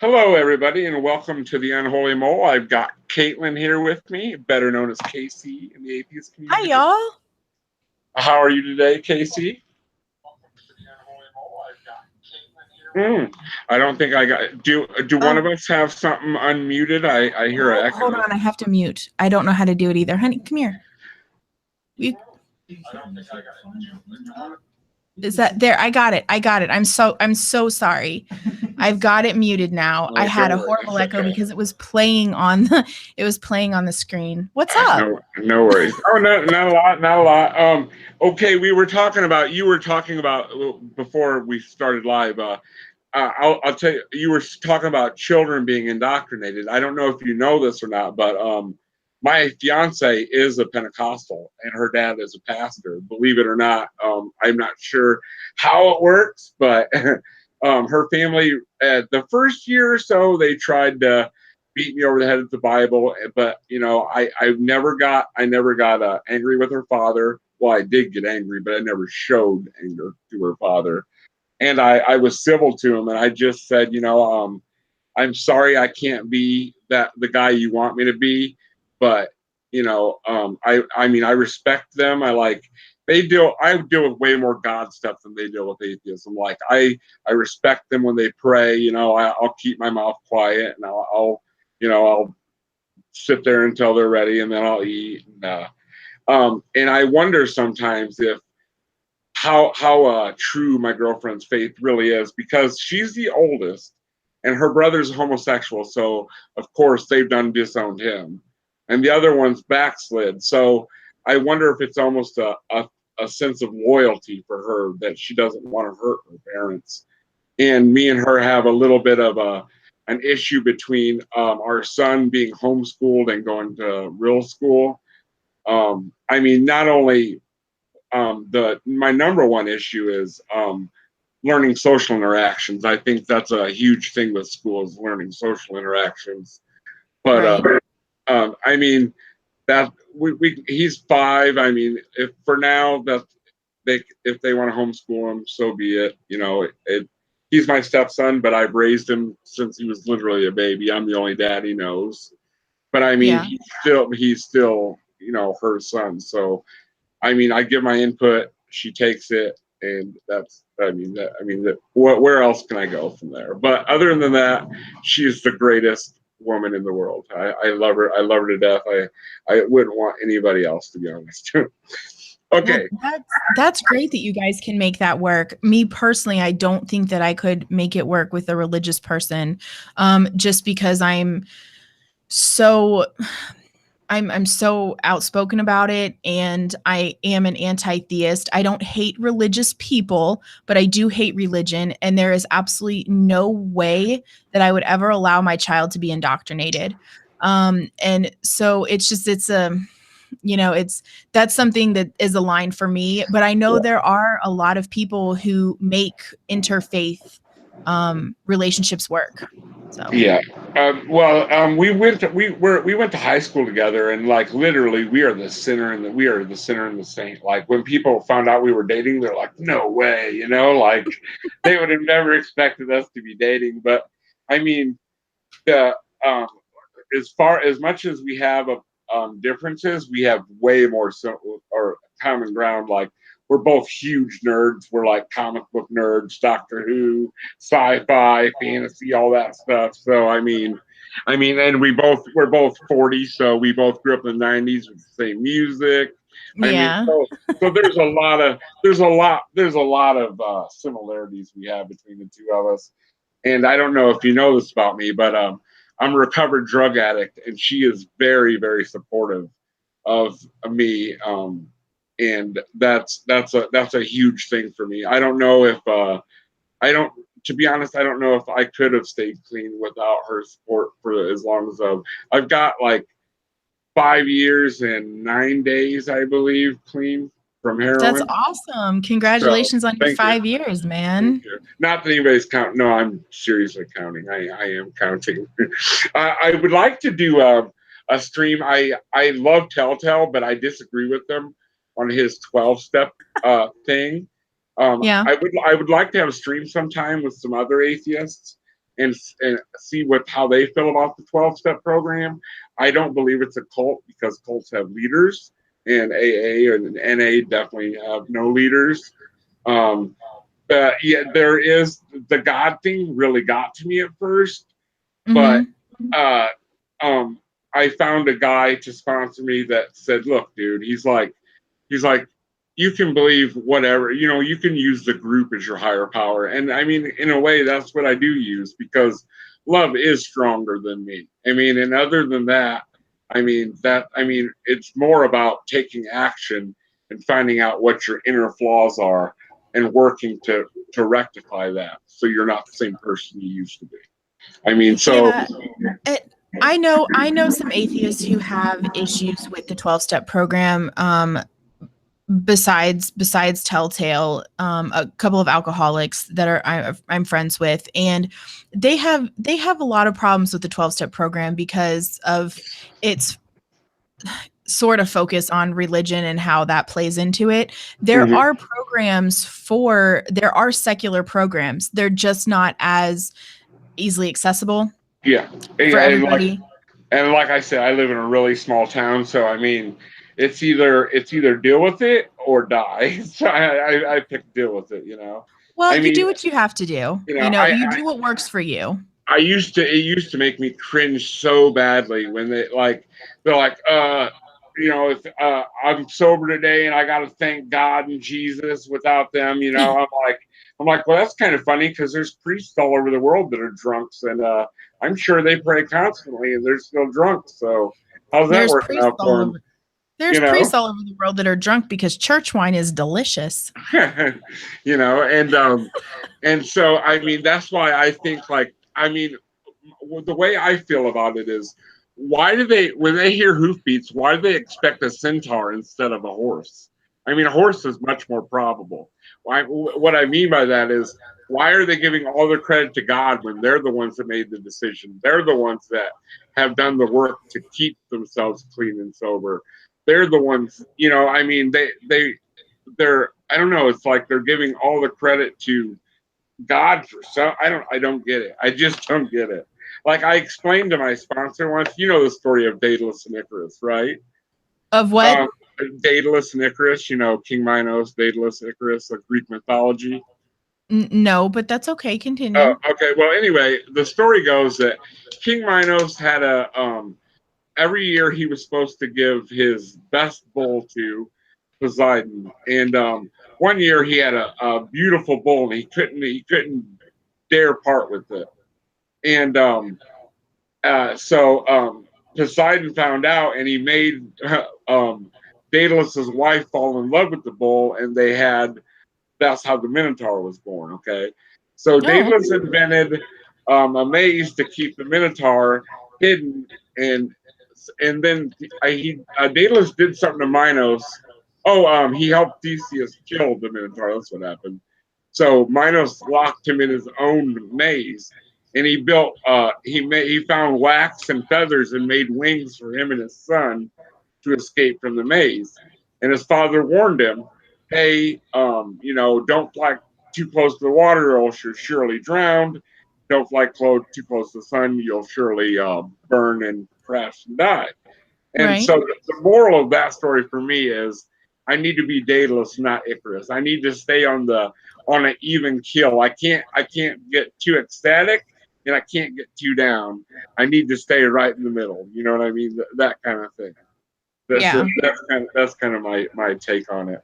Hello, everybody, and welcome to the Unholy Mole. I've got Kaitlyn here with me, better known as KC in the atheist Hi, community. y'all. How are you today, KC? I don't think I got. Do one of Oh, us have something unmuted? I hear an hold echo. on. I have to mute. I don't know how to do it either. Honey, come here. You, is that there? I got it. I got it. I'm so sorry. I've got it muted now. I Oh, had don't a worry, horrible it's echo okay. because it was playing on the screen. What's up? No worries. Oh, no, not a lot, not a lot. Okay, you were talking about before we started live. I'll tell you, you were talking about children being indoctrinated. I don't know if you know this or not, but my fiance is a Pentecostal and her dad is a pastor. Believe it or not, I'm not sure how it works, but her family, the first year or so, they tried to beat me over the head with the Bible, but I never got angry with her father. Well, I did get angry, but I never showed anger to her father, and I was civil to him, and I just said, I'm sorry I can't be the guy you want me to be, but I mean I respect them. I deal with way more God stuff than they deal with atheism. Like I respect them when they pray. I'll keep my mouth quiet and I'll sit there until they're ready and then I'll eat. And I wonder sometimes if how true my girlfriend's faith really is because she's the oldest and her brother's homosexual, so of course they've done disowned him, and the other one's backslid. So I wonder if it's almost a sense of loyalty for her that she doesn't want to hurt her parents. And me and her have a little bit of an issue between our son being homeschooled and going to real school. I mean, not only the my number one issue is learning social interactions. I think that's a huge thing with schools, learning social interactions. But Right. I mean that he's 5. I mean, if for now that if they want to homeschool him, so be it. He's my stepson, but I've raised him since he was literally a baby. I'm the only dad he knows. But I mean, Yeah. he's still her son. So I mean, I give my input, she takes it, and that's. Where else can I go from there? But other than that, she's the greatest woman in the world. I love her. I love her to death. I wouldn't want anybody else, to be honest. Well, Okay. that's great that you guys can make that work. Me personally, I don't think that I could make it work with a religious person, just because so I'm so outspoken about it, and I am an anti-theist. I don't hate religious people, but I do hate religion, and there is absolutely no way that I would ever allow my child to be indoctrinated. And so it's that's something that is a line for me. But I know there are a lot of people who make interfaith relationships work. So Yeah. We went to high school together, and like literally, we are the sinner and the saint. Like when people found out we were dating, they're like, "No way," like they would have never expected us to be dating. But I mean, the um, as far as much as we have differences, we have way more or common ground. Like we're both huge nerds. We're like comic book nerds, Doctor Who, sci-fi, fantasy, all that stuff. So and we're both 40, so we both grew up in the 90s with the same music. I mean, yeah. so there's a lot of similarities we have between the two of us. And I don't know if you know this about me, but I'm a recovered drug addict, and she is very, very supportive of me. And that's a huge thing for me. I don't know if I don't. To be honest, I don't know if I could have stayed clean without her support for as long as I've got like 5 years and 9 days, I believe, clean from That's heroin. awesome. So Congratulations on your thank you. 5 years, Thank man. you. Not that anybody's counting. No, I'm seriously counting. I am counting. I would like to do a stream. I love Telltale, but I disagree with them on his 12-step thing. Yeah. I would like to have a stream sometime with some other atheists and see how they feel about the 12-step program. I don't believe it's a cult because cults have leaders, and AA and NA definitely have no leaders. Yeah, there is the God thing really got to me at first, but uh, um, I found a guy to sponsor me that said, "Look, dude," he's like, you can believe whatever, you can use the group as your higher power, and I mean, in a way, that's what I do use because love is stronger than me. I mean, and other than that, it's more about taking action and finding out what your inner flaws are and working to rectify that so you're not the same person you used to be. I mean, so Yeah. I know some atheists who have issues with the 12-step program. Besides Telltale, a couple of alcoholics that I'm friends with, and they have a lot of problems with the 12-step program because of its sort of focus on religion and how that plays into it. There mhm, are secular programs. They're just not as easily accessible yeah, for yeah, everybody. and like I said, I live in a really small town, so I mean, it's either deal with it or die. So I pick deal with it. Well, I you mean, do what you have to do. you know, You know, I, you I do what works for you. I used to it used to make me cringe so badly when they're like if I'm sober today and I got to thank God and Jesus. Without them, I'm like, well, that's kind of funny because there's priests all over the world that are drunks, and I'm sure they pray constantly and they're still drunk. So how's that There's working priests out all for them? over there's You know, priests all over the world that are drunk because church wine is delicious. and so I mean that's why I think the way I feel about it is, why do they, when they hear hoofbeats, why do they expect a centaur instead of a horse? I mean, a horse is much more probable. What I mean by that is, why are they giving all the credit to God when they're the ones that made the decision? They're the ones that have done the work to keep themselves clean and sober. They're the ones, I mean, they're, I don't know, it's like they're giving all the credit to God for some. I don't get it. I just don't get it. Like I explained to my sponsor once, the story of Daedalus and Icarus, right? Of what? Um, Daedalus and Icarus, King Minos, Daedalus, Icarus, of Greek mythology. No, but that's okay. Continue. Okay. Well, anyway, the story goes that King Minos had every year he was supposed to give his best bull to Poseidon, and one year he had a beautiful bull, and he couldn't dare part with it. And so Poseidon found out, and he made Daedalus's wife fall in love with the bull, and that's how the Minotaur was born. Okay, so Oh, Daedalus invented a maze to keep the Minotaur hidden, and then Daedalus did something to Minos. Oh, he helped Theseus kill the Minotaur. That's what happened. So Minos locked him in his own maze, and he found wax and feathers and made wings for him and his son to escape from the maze. And his father warned him, "Hey, don't fly too close to the water, or else you're surely drowned. Don't fly too close to the sun; you'll surely burn and crash and die." And right. so the moral of that story for me is, I need to be Daedalus, not Icarus. I need to stay on an even keel. I can't get too ecstatic, and I can't get too down. I need to stay right in the middle. You know what I mean? That kind of thing. Yeah. That's kind of my take on it.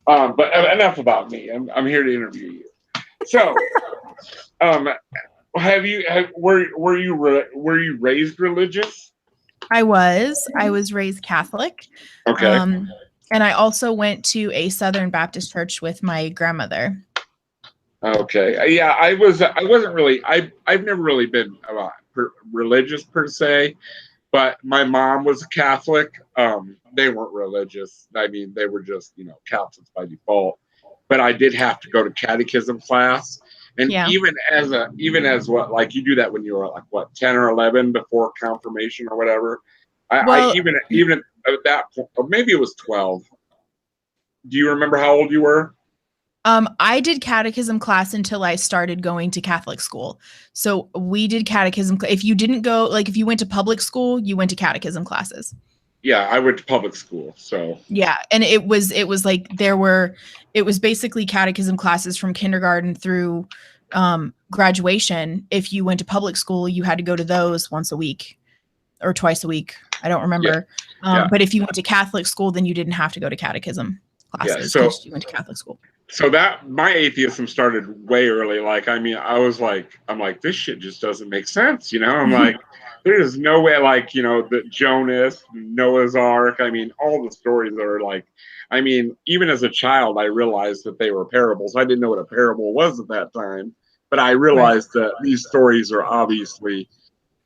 But enough about me. I'm here to interview you. So, um, were you raised religious? I was raised Catholic. Okay. Um, and I also went to a Southern Baptist church with my grandmother. Okay. Yeah, I wasn't really. I've never really been religious per se, but my mom was a Catholic. They weren't religious. I mean, they were just Catholics by default. But I did have to go to catechism class, and Yeah. even as what, like, you do that when you were like what, 10 or 11 before confirmation or whatever. I Well, even at that point, or maybe it was 12. Do you remember how old you were? I did catechism class until I started going to Catholic school. So we did catechism. If you didn't go, like if you went to public school, you went to catechism classes. Yeah, I went to public school, so Yeah, and it was like it was basically catechism classes from kindergarten through graduation. If you went to public school, you had to go to those once a week or twice a week. I don't yeah, remember. yeah, But if you went to Catholic school, then you didn't have to go to catechism yeah. classes because you went to Catholic school. So that my atheism started way early. Like, I mean, I'm like, this shit just doesn't make sense, you know? I'm like, there is no way, like, you know, the Jonas, Noah's Ark. I mean, all the stories are like, I mean, even as a child, I realized that they were parables. I didn't know what a parable was at that time, but I Right. realized that these stories are obviously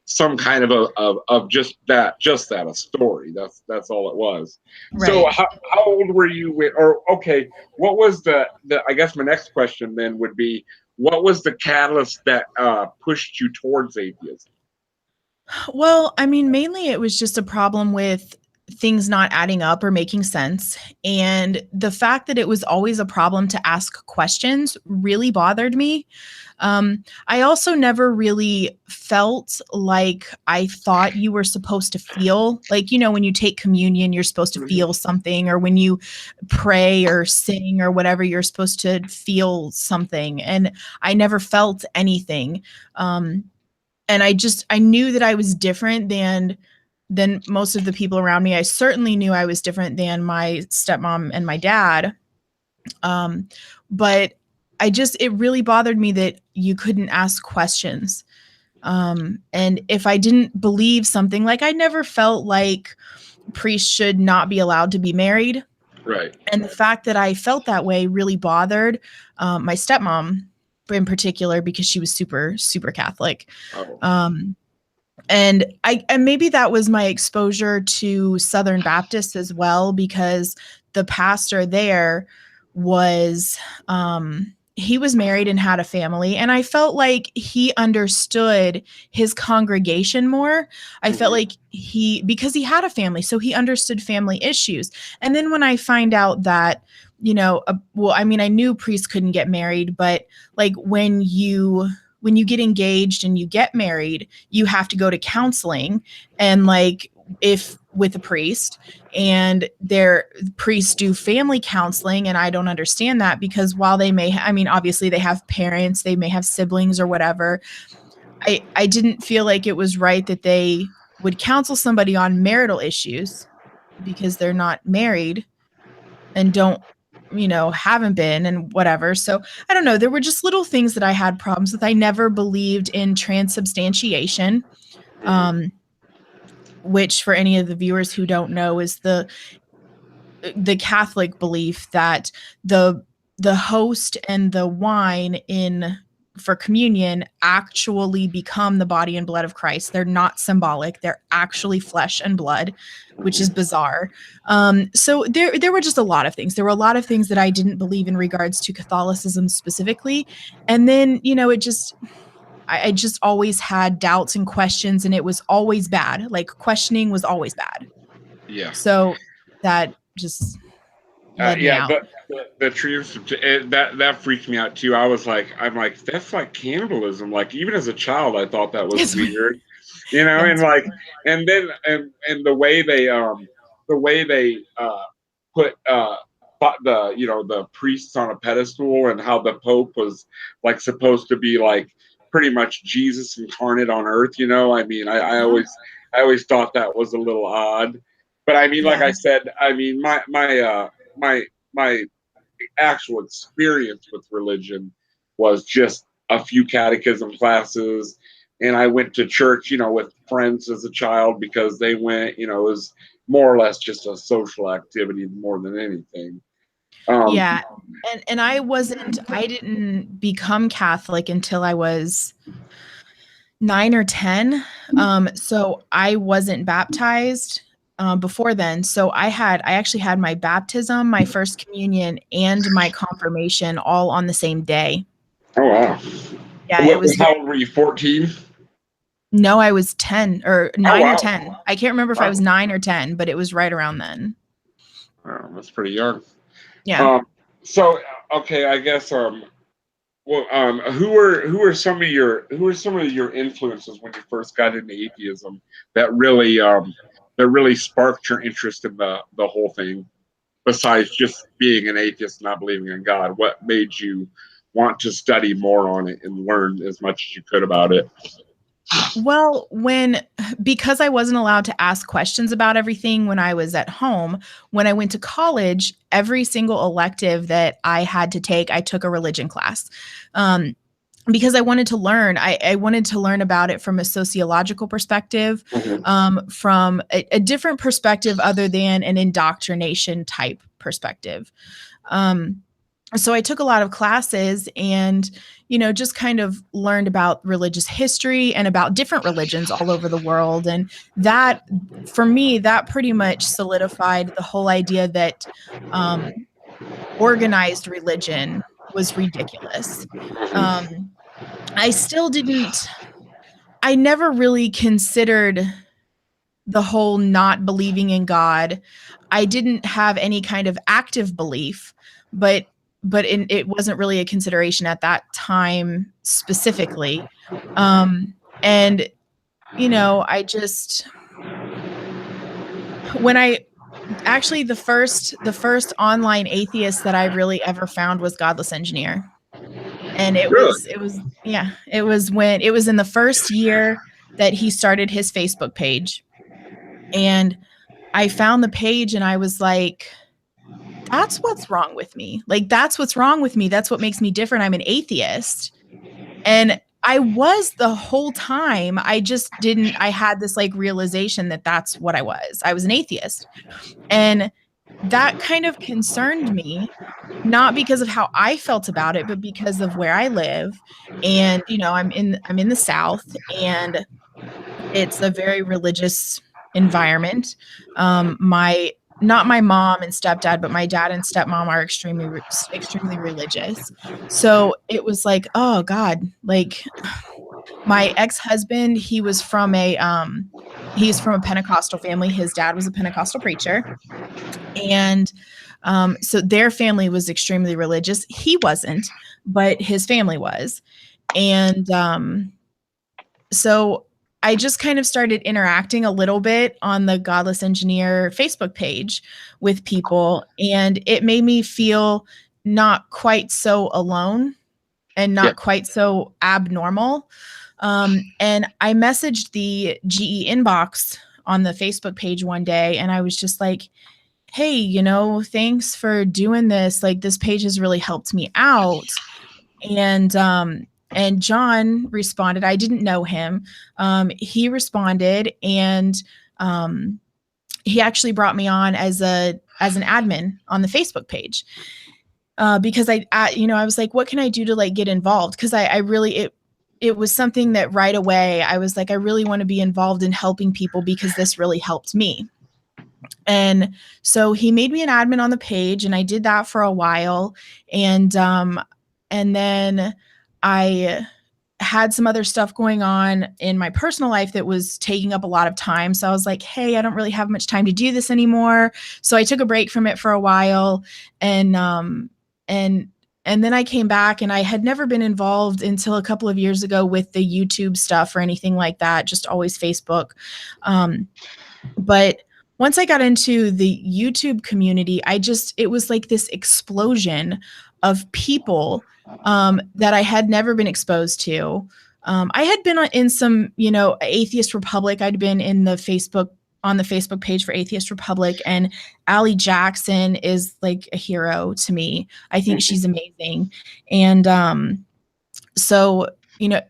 some kind of a story. That's all it was. So Right. how old were you or okay, what was the I guess my next question then would be, what was the catalyst that pushed you towards atheism? Well, I mean, mainly it was just a problem with things not adding up or making sense. And the fact that it was always a problem to ask questions really bothered me. I also never really felt like I thought you were supposed to feel like, when you take communion, you're supposed to Mm-hmm. feel something, or when you pray or sing or whatever, you're supposed to feel something. And I never felt anything. And I knew that I was different than most of the people around me. I certainly knew I was different than my stepmom and my dad. But it really bothered me that you couldn't ask questions. And if I didn't believe something, like I never felt like priests should not be allowed to be married. Right. And the fact that I felt that way really bothered my stepmom in particular, because she was super, super Catholic. Oh. And maybe that was my exposure to Southern Baptists as well, because the pastor there was he was married and had a family, and I felt like he understood his congregation more. I felt like because he had a family, so he understood family issues. And then when I find out that, well, I mean, I knew priests couldn't get married, but like when you get engaged and you get married, you have to go to counseling, and like if with a priest, and their priests do family counseling. And I don't understand that, because while they may, I mean, obviously they have parents, they may have siblings or whatever. I didn't feel like it was right that they would counsel somebody on marital issues because they're not married and haven't been and whatever. So I don't know. There were just little things that I had problems with. I never believed in transubstantiation, which for any of the viewers who don't know is the Catholic belief that the host and the wine for communion actually become the body and blood of Christ. They're not symbolic. They're actually flesh and blood, which is bizarre. So there were just a lot of things. There were a lot of things that I didn't believe in regards to Catholicism specifically. And then, I just always had doubts and questions, and it was always bad. Like questioning was always bad. Yeah. So that just led me Yeah, out. the truth that freaked me out too. I'm like, that's like cannibalism. Like, even as a child, I thought that was It's weird. weird, you know. Yeah, And it's like, weird. and then and the way they put the priests on a pedestal, and how the Pope was like supposed to be like pretty much Jesus incarnate on earth. You know, I mean, Uh-huh. I always thought that was a little odd. But I mean, like Yeah. I said, I mean, my actual experience with religion was just a few catechism classes, and I went to church, with friends as a child because they went. It was more or less just a social activity more than anything. Um, Yeah. And I didn't become Catholic until I was 9 or 10. So I wasn't baptized before then. So I actually had my baptism, my first communion, and my confirmation all on the same day. oh wow! Yeah, it was How old were you? 14? no, I was 10 or Oh 9 or wow! 10. I can't remember if I was Wow, 9 or 10, but it was right around then. wow, that's pretty young. Yeah. Um, so okay, I guess well, who are some of your influences when you first got into atheism that really sparked your interest in the whole thing? Besides just being an atheist, not believing in God, what made you want to study more on it and learn as much as you could about it? Well, because I wasn't allowed to ask questions about everything when I was at home, when I went to college, every single elective that I had to take, I took a religion class. Um, because I wanted to learn. I wanted to learn about it from a sociological perspective, Mhm. from a different perspective other than an indoctrination type perspective. Um, so I took a lot of classes and, just kind of learned about religious history and about different religions all over the world. And that, for me, that pretty much solidified the whole idea that organized religion was ridiculous. Mhm. Um, I still didn't, I never really considered the whole not believing in God. I didn't have any kind of active belief, but it wasn't really a consideration at that time specifically. And I just when I actually the first online atheist that I really ever found was Godless Engineer. And Really? it was when it was in the first year that he started his Facebook page. And I found the page and I was like, that's what's wrong with me. Like, that's what's wrong with me. That's what makes me different. I'm an atheist. And I was the whole time. I just didn't, I had this like realization that that's what I was. I was an atheist. And that kind of concerned me, not because of how I felt about it, but because of where I live. And, I'm in the South, and it's a very religious environment. My Not my mom and stepdad, but my dad and stepmom are extremely religious. So it was like, oh God, like my ex-husband, he's from a Pentecostal family. His dad was a Pentecostal preacher. And so their family was extremely religious. He wasn't, but his family was. And so I just kind of started interacting a little bit on the Godless Engineer Facebook page with people, and it made me feel not quite so alone and Yeah. not quite so abnormal. And I messaged the GE inbox on the Facebook page one day, and I was just like, hey, thanks for doing this. Like, this page has really helped me out. And John responded. I didn't know him. He responded, and um, he actually brought me on as an admin on the Facebook page, because I was like, what can I do to like get involved? Because I really it was something that right away I was like, I really want to be involved in helping people because this really helped me. And so he made me an admin on the page, and I did that for a while. And then I had some other stuff going on in my personal life that was taking up a lot of time. So I was like, hey, I don't really have much time to do this anymore. So I took a break from it for a while. And and then I came back, and I had never been involved until a couple of years ago with the YouTube stuff or anything like that, just always Facebook. But once I got into the YouTube community, it was like this explosion of people that I had never been exposed to. I had been in some, Atheist Republic. I'd been on the Facebook page for Atheist Republic, and Allie Jackson is like a hero to me. I think she's amazing. And so,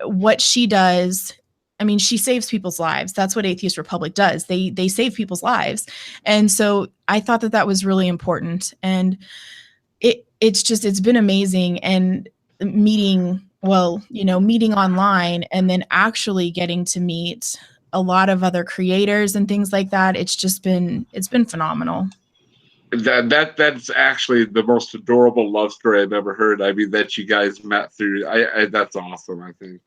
what she does, I mean, she saves people's lives. That's what Atheist Republic does. They save people's lives. And so I thought that that was really important. And it's been amazing. And meeting online and then actually getting to meet a lot of other creators and things like that. It's been phenomenal. That's actually the most adorable love story I've ever heard. I mean, that you guys met through. I that's awesome. I think.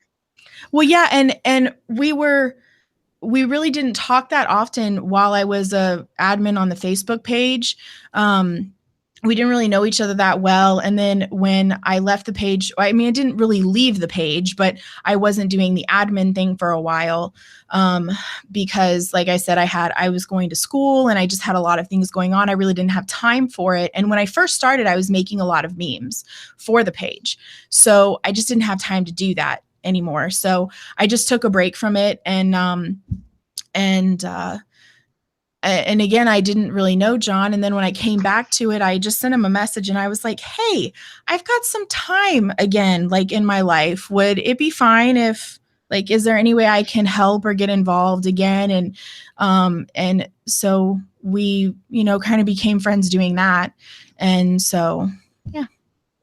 Well, yeah, and we really didn't talk that often while I was a admin on the Facebook page. we didn't really know each other that well. And then when I left the page, I mean, I didn't really leave the page, but I wasn't doing the admin thing for a while, because like I said, I was going to school and I just had a lot of things going on. I really didn't have time for it. And when I first started, I was making a lot of memes for the page. So I just didn't have time to do that anymore. So I just took a break from it. And again, I didn't really know John. And then when I came back to it, I just sent him a message and I was like, hey, I've got some time again, like in my life. Would it be fine if, like, is there any way I can help or get involved again? And so we, kind of became friends doing that. And so, yeah.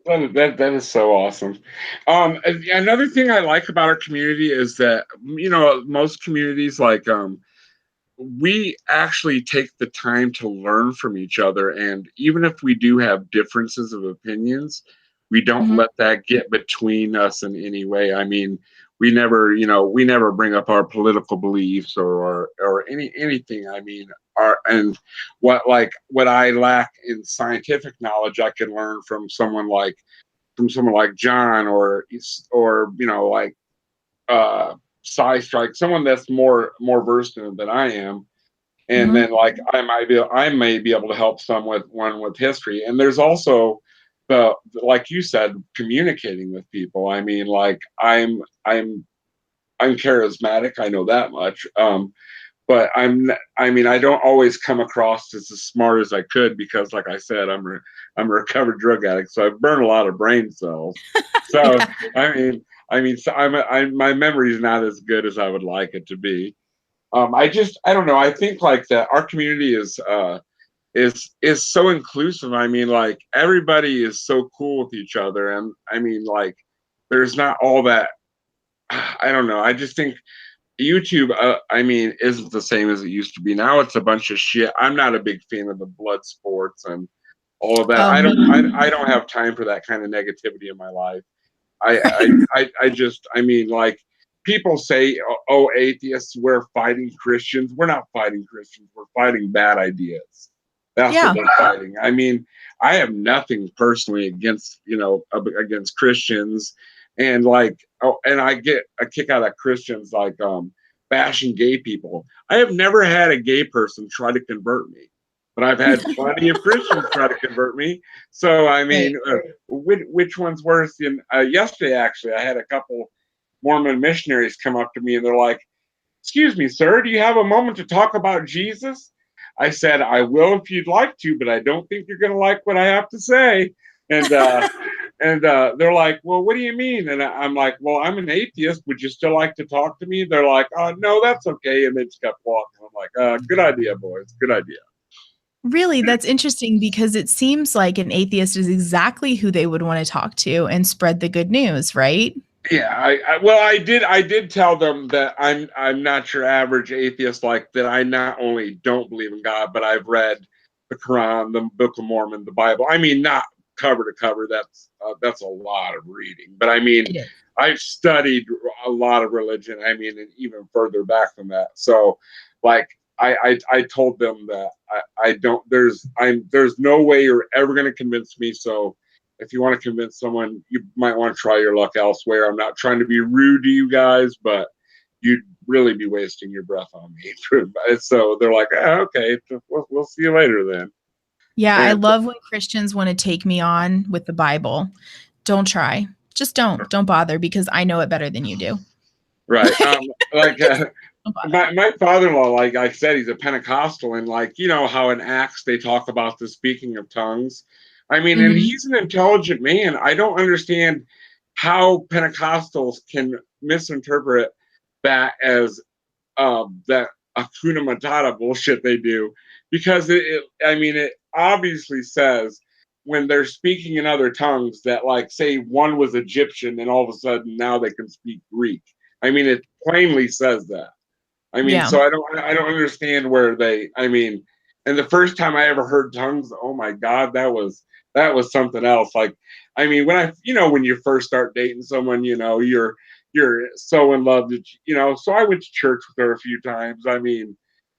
That is so awesome. Another thing I like about our community is that, most communities, like, we actually take the time to learn from each other. And even if we do have differences of opinions, we don't Mhm. let that get between us in any way. I mean, we never bring up our political beliefs or anything. I mean, what I lack in scientific knowledge, I can learn from someone like John or like Strike, someone that's more versed in it than I am. And Mhm. then like I may be able to help someone with history. And there's also the like you said, communicating with people. I mean, like I'm charismatic, I know that much. But I don't always come across as smart as I could because, like I said, I'm a recovered drug addict, so I've burned a lot of brain cells. So Yeah. so my memory is not as good as I would like it to be. I don't know. I think like that our community is so inclusive. I mean, like everybody is so cool with each other, and I mean, like there's not all that. I don't know. I just think YouTube, isn't the same as it used to be. Now it's a bunch of shit. I'm not a big fan of the blood sports and all of that. Oh, I don't have time for that kind of negativity in my life. Like people say, oh, atheists, we're fighting Christians. We're not fighting Christians. We're fighting bad ideas. That's what yeah. we're fighting. I mean, I have nothing personally against Christians, and I get a kick out of Christians like bashing gay people. I have never had a gay person try to convert me, but I've had plenty of Christians try to convert me. So I Right. mean, which one's worse? Yesterday, actually, I had a couple Mormon missionaries come up to me and they're like, "Excuse me, sir, do you have a moment to talk about Jesus?" I said, "I will if you'd like to, but I don't think you're going to like what I have to say." And they're like, "Well, what do you mean?" And I'm like, "Well, I'm an atheist. Would you still like to talk to me?" They're like, "No, that's okay." And they just kept walking. I'm like, "Good idea, boys. Good idea." Really, that's interesting because it seems like an atheist is exactly who they would want to talk to and spread the good news, right? Yeah, I did tell them that I'm not your average atheist, like that I not only don't believe in God, but I've read the Quran, the Book of Mormon, the Bible. I mean, not cover to cover. That's a lot of reading, but I mean, It is. I've studied a lot of religion. I mean, and even further back than that. So, like, I told them that I don't. There's no way you're ever going to convince me. So if you want to convince someone, you might want to try your luck elsewhere. I'm not trying to be rude to you guys, but you'd really be wasting your breath on me. So they're like, okay, we'll see you later then. Yeah, I And love when Christians want to take me on with the Bible. Don't try. Just don't. Don't bother because I know it better than you do. right, like Don't bother. my father-in-law, like I said, he's a Pentecostal, and like how in Acts they talk about the speaking of tongues. I mean, and Mhm. he's an intelligent man. I don't understand how Pentecostals can misinterpret that as that Akuna Matata bullshit they do, because it obviously says when they're speaking in other tongues that, like, say one was Egyptian and all of a sudden now they can speak Greek. I mean, it plainly says that. I mean, Yeah. so I don't understand where they. I mean, and the first time I ever heard tongues, oh my god, that was something else. Like, I mean, when you first start dating someone, you're so in love that So I went to church with her a few times. I mean,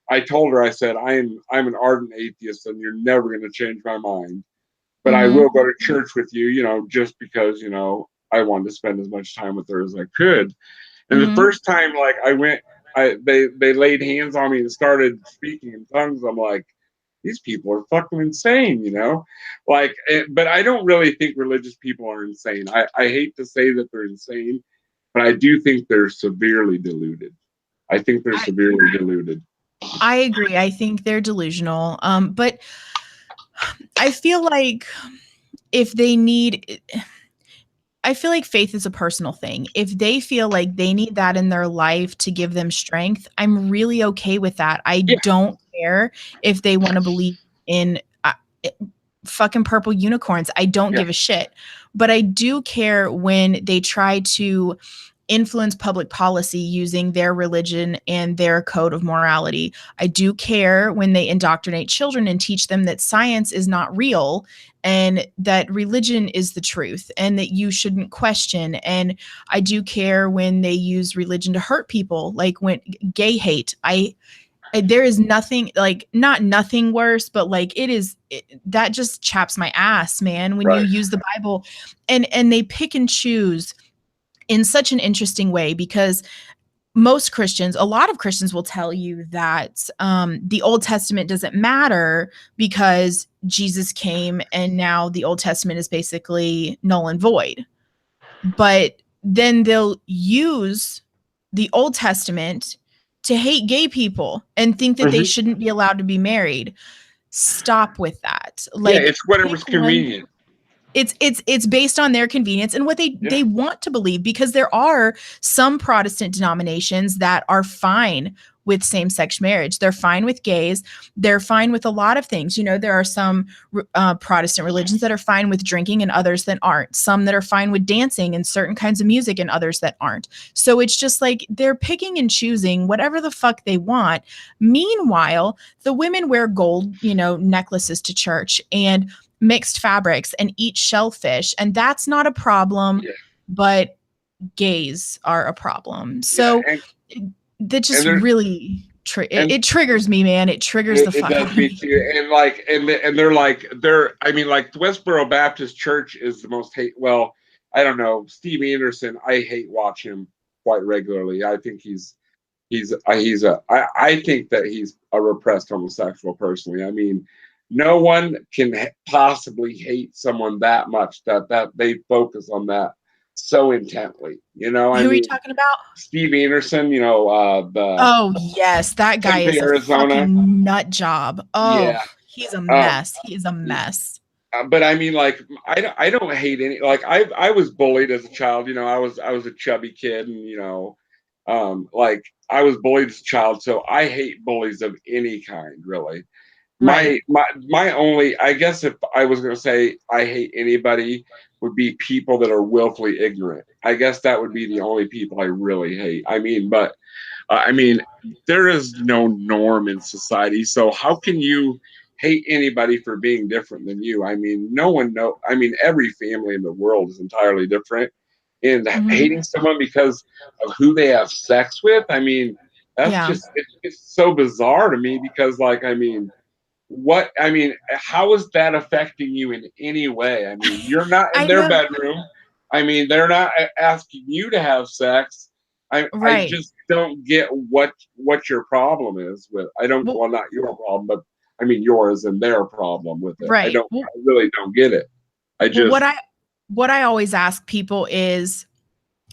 I told her, I said, I'm an ardent atheist, and you're never going to change my mind. but I Mhm. will go to church with you, just because, I wanted to spend as much time with her as I could. And the Mhm. first time, like I went, they laid hands on me and started speaking in tongues. I'm like, these people are fucking insane. Like, but I don't really think religious people are insane. I hate to say that they're insane, but I do think they're severely deluded. I think they're I severely deluded. I agree. I think they're delusional. But I feel like if they need I feel like faith is a personal thing. If they feel like they need that in their life to give them strength, I'm really okay with that. I Yeah, don't care if they want to believe in fucking purple unicorns. I don't yeah. give a shit. But I do care when they try to influence public policy using their religion and their code of morality. I do care when they indoctrinate children and teach them that science is not real and that religion is the truth and that you shouldn't question. And I do care when they use religion to hurt people, like when gay hate. There is nothing, like, not nothing worse, but like that just chaps my ass, man, when you Right. use the Bible and they pick and choose in such an interesting way, because a lot of Christians will tell you that the Old Testament doesn't matter because Jesus came and now the Old Testament is basically null and void. But then they'll use the Old Testament to hate gay people and think that they Mhm. shouldn't be allowed to be married. Stop with that. Yeah, Like, it's pick whatever's one. convenient. It's based on their convenience and what Yeah. they want to believe, because there are some Protestant denominations that are fine with same-sex marriage. They're fine with gays. They're fine with a lot of things. There are some Protestant religions that are fine with drinking and others that aren't. Some that are fine with dancing and certain kinds of music and others that aren't. So it's just like they're picking and choosing whatever the fuck they want. Meanwhile, the women wear gold, necklaces to church and mixed fabrics and eat shellfish, and that's not a problem, Yeah. but gays are a problem. Yeah. So that And just there really and it triggers me, man. It triggers it, the it fuck does out of me me. too. And like, and they're like, I mean, like the Westboro Baptist Church is the most hate. Well, I don't know. Steve Anderson, I hate watch him quite regularly. I think I think that he's a repressed homosexual personally. I mean, no one can possibly hate someone that much that they focus on that so intently. I Who are you mean, talking about? Steve Anderson, the Oh, yes, that guy Tempe, is a Arizona. fucking nut job. Oh, Yeah. he's a Um, mess. He is a mess. but I mean, like, I don't hate any. Like, I was bullied as a child. I was a chubby kid, and like I was bullied as a child, so I hate bullies of any kind, really. Right. My only, I guess, if I was going to say I hate anybody, would be people that are willfully ignorant. I guess that would be the only people I really hate. I mean, but I mean, there is no norm in society, so how can you hate anybody for being different than you? I mean, no one know. I mean, every family in the world is entirely different, and Mhm. hating someone because of who they have sex with, I mean, that's Yeah. just it's so bizarre to me because, like, I mean, how is that affecting you in any way? I mean, you're not in I their know. bedroom. I mean, they're not asking you to have sex. I Right. just don't get what your problem is with. I don't. Well, Well, not your problem, but I mean yours and their problem with it. I right. don't. I really don't get it. I Well, just what I always ask people is,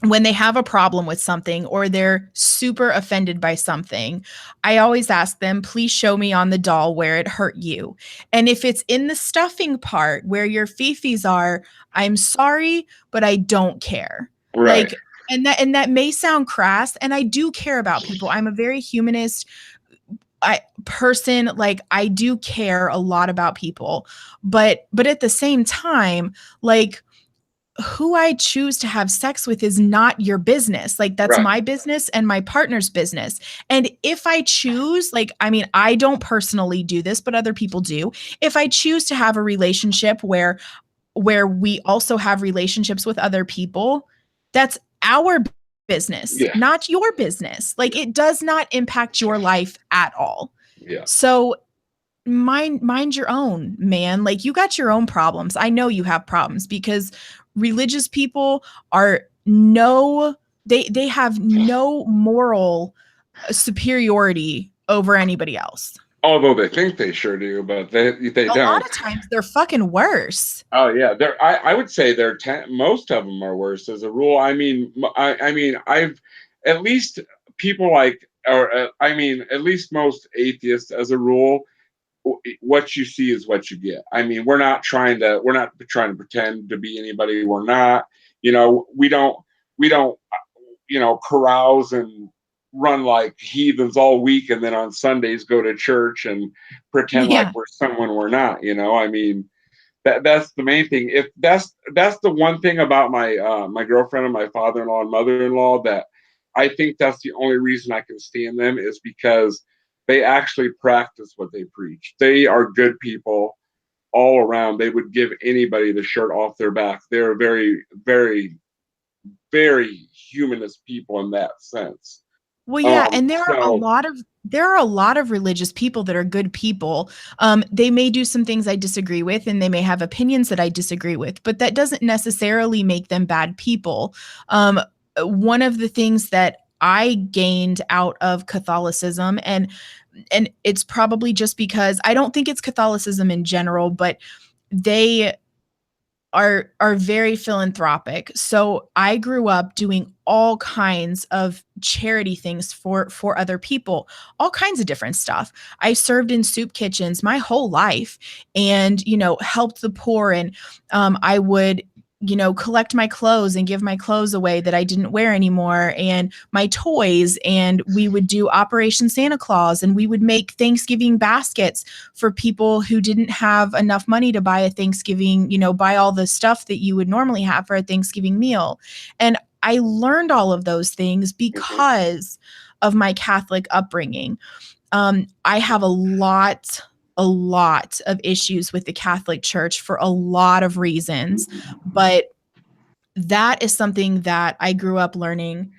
when they have a problem with something or they're super offended by something, I always ask them, please show me on the doll where it hurt you. And if it's in the stuffing part where your fifis are, I'm sorry, but I don't care. right. Like, and that may sound crass, and I do care about people. I'm a very humanist person. Like, I do care a lot about people, but at the same time, like, who I choose to have sex with is not your business. Like, that's Right. my business and my partner's business. And if I choose, like, I mean, I don't personally do this, but other people do. If I choose to have a relationship where we also have relationships with other people, that's our business, Yeah. not your business. Like, Yeah. it does not impact your life at all. Yeah. So mind your own, man. Like, you got your own problems. I know you have problems, because religious people are no they have no moral superiority over anybody else. Although they think they sure do, but they A lot don't. of times they're fucking worse. Oh yeah, I would say most of them are worse as a rule. I mean, I've at least people like, or I mean, at least most atheists as a rule, what you see is what you get. I mean, we're not trying to pretend to be anybody we're not. You know, we don't carouse and run like heathens all week, and then on Sundays go to church and pretend like Yeah. we're someone we're not. I mean, that's the main thing. If that's the one thing about my girlfriend and my father-in-law and mother-in-law, that I think that's the only reason I can stand them, is because they actually practice what they preach. They are good people all around. They would give anybody the shirt off their back. They're very, very, very humanist people in that sense. Well, yeah, and So there are a lot of religious people that are good people. They may do some things I disagree with, and they may have opinions that I disagree with, but that doesn't necessarily make them bad people. One of the things that I gained out of Catholicism, and it's probably just because I don't think it's Catholicism in general, but they are very philanthropic. So I grew up doing all kinds of charity things for other people, all kinds of different stuff. I served in soup kitchens my whole life, and helped the poor, and I would collect my clothes and give my clothes away that I didn't wear anymore, and my toys, and we would do Operation Santa Claus, and we would make Thanksgiving baskets for people who didn't have enough money to buy a Thanksgiving, buy all the stuff that you would normally have for a Thanksgiving meal. And I learned all of those things mhm, because of my Catholic upbringing. I have a lot of issues with the Catholic Church for a lot of reasons, but that is something that I grew up learning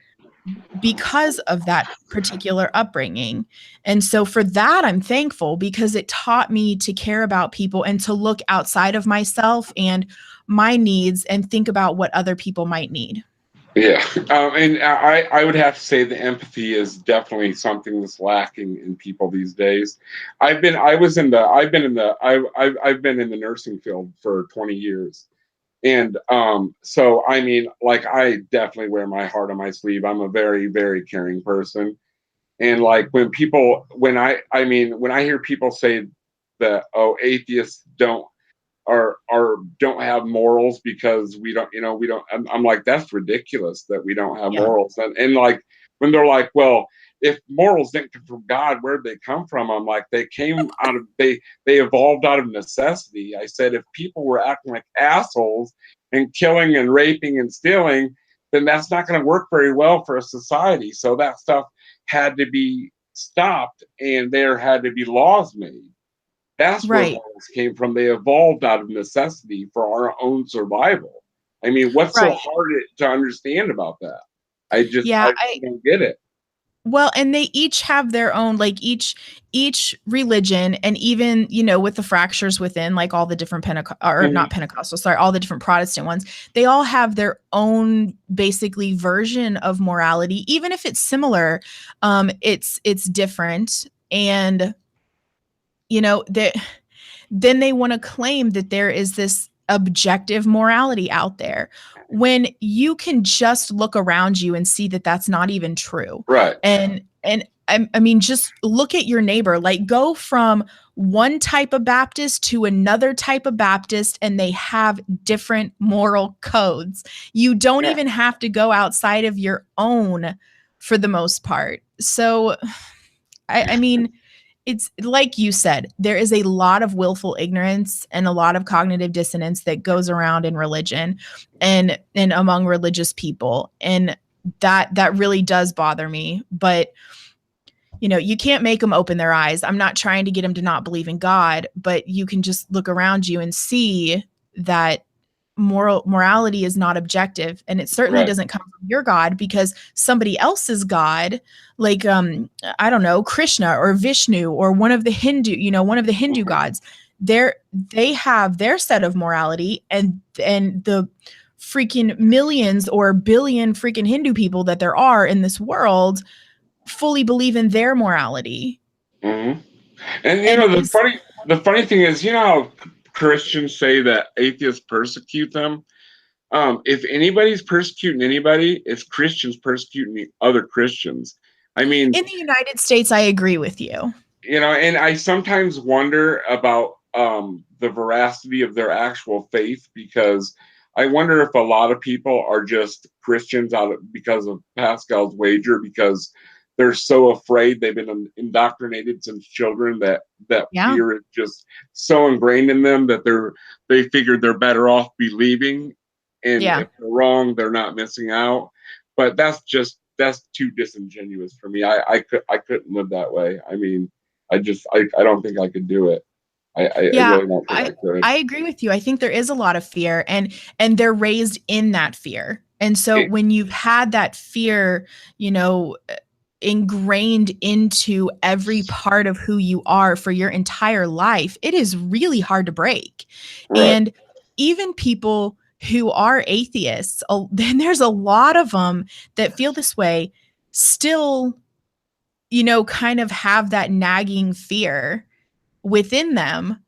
because of that particular upbringing. And so for that, I'm thankful, because it taught me to care about people and to look outside of myself and my needs and think about what other people might need. yeah, and I would have to say the empathy is definitely something that's lacking in people these days. I've been in the nursing field for 20 years. And so I mean, like, I definitely wear my heart on my sleeve. I'm a very, very caring person. And like, when I hear people say that, oh, atheists don't have morals because we don't, I'm like, that's ridiculous that we don't have Yeah. morals. And like, when they're like, well, if morals didn't come from God, where'd they come from? I'm like, they evolved out of necessity. I said, if people were acting like assholes and killing and raping and stealing, then that's not going to work very well for a society. So that stuff had to be stopped, and there had to be laws made. That's where Right. morals came from. They evolved out of necessity for our own survival. I mean, what's so Right. hard to understand about that? Yeah, I don't get it. well, and they each have their own, like, each religion, and even, with the fractures within, like, all the different or not Mhm. Pentecostal, sorry, all the different Protestant ones, they all have their own basically version of morality. Even if it's similar, it's different. And that then they want to claim that there is this objective morality out there, when you can just look around you and see that that's not even true. Right. And I mean, just look at your neighbor. Like, go from one type of Baptist to another type of Baptist, and they have different moral codes. You don't Yeah. even have to go outside of your own for the most part. So I mean, it's like you said, there is a lot of willful ignorance and a lot of cognitive dissonance that goes around in religion, and among religious people. And that really does bother me. But you can't make them open their eyes. I'm not trying to get them to not believe in God, but you can just look around you and see that morality is not objective, and it certainly Right. doesn't come from your God, because somebody else's God, like I don't know, Krishna or Vishnu or one of the Hindu Mhm. gods, they have their set of morality, and the freaking millions or billion freaking Hindu people that there are in this world fully believe in their morality. Mhm. And And the funny thing is, you know how Christians say that atheists persecute them. If anybody's persecuting anybody, it's Christians persecuting the other Christians. I mean, in the United States, I agree with you. and I sometimes wonder about the veracity of their actual faith, because I wonder if a lot of people are just Christians because of Pascal's wager, because they're so afraid, they've been indoctrinated since children, that Yeah. fear is just so ingrained in them that they figured they're better off believing, and Yeah. if they're wrong, they're not missing out. But that's too disingenuous for me. I couldn't live that way. I mean, I don't think I could do it. I Yeah, really don't think I could. I agree with you. I think there is a lot of fear, and they're raised in that fear. And so It, when you've had that fear, you know, ingrained into every part of who you are for your entire life, it is really hard to break. right. And even people who are atheists, then there's a lot of them that feel this way still, you know, kind of have that nagging fear within them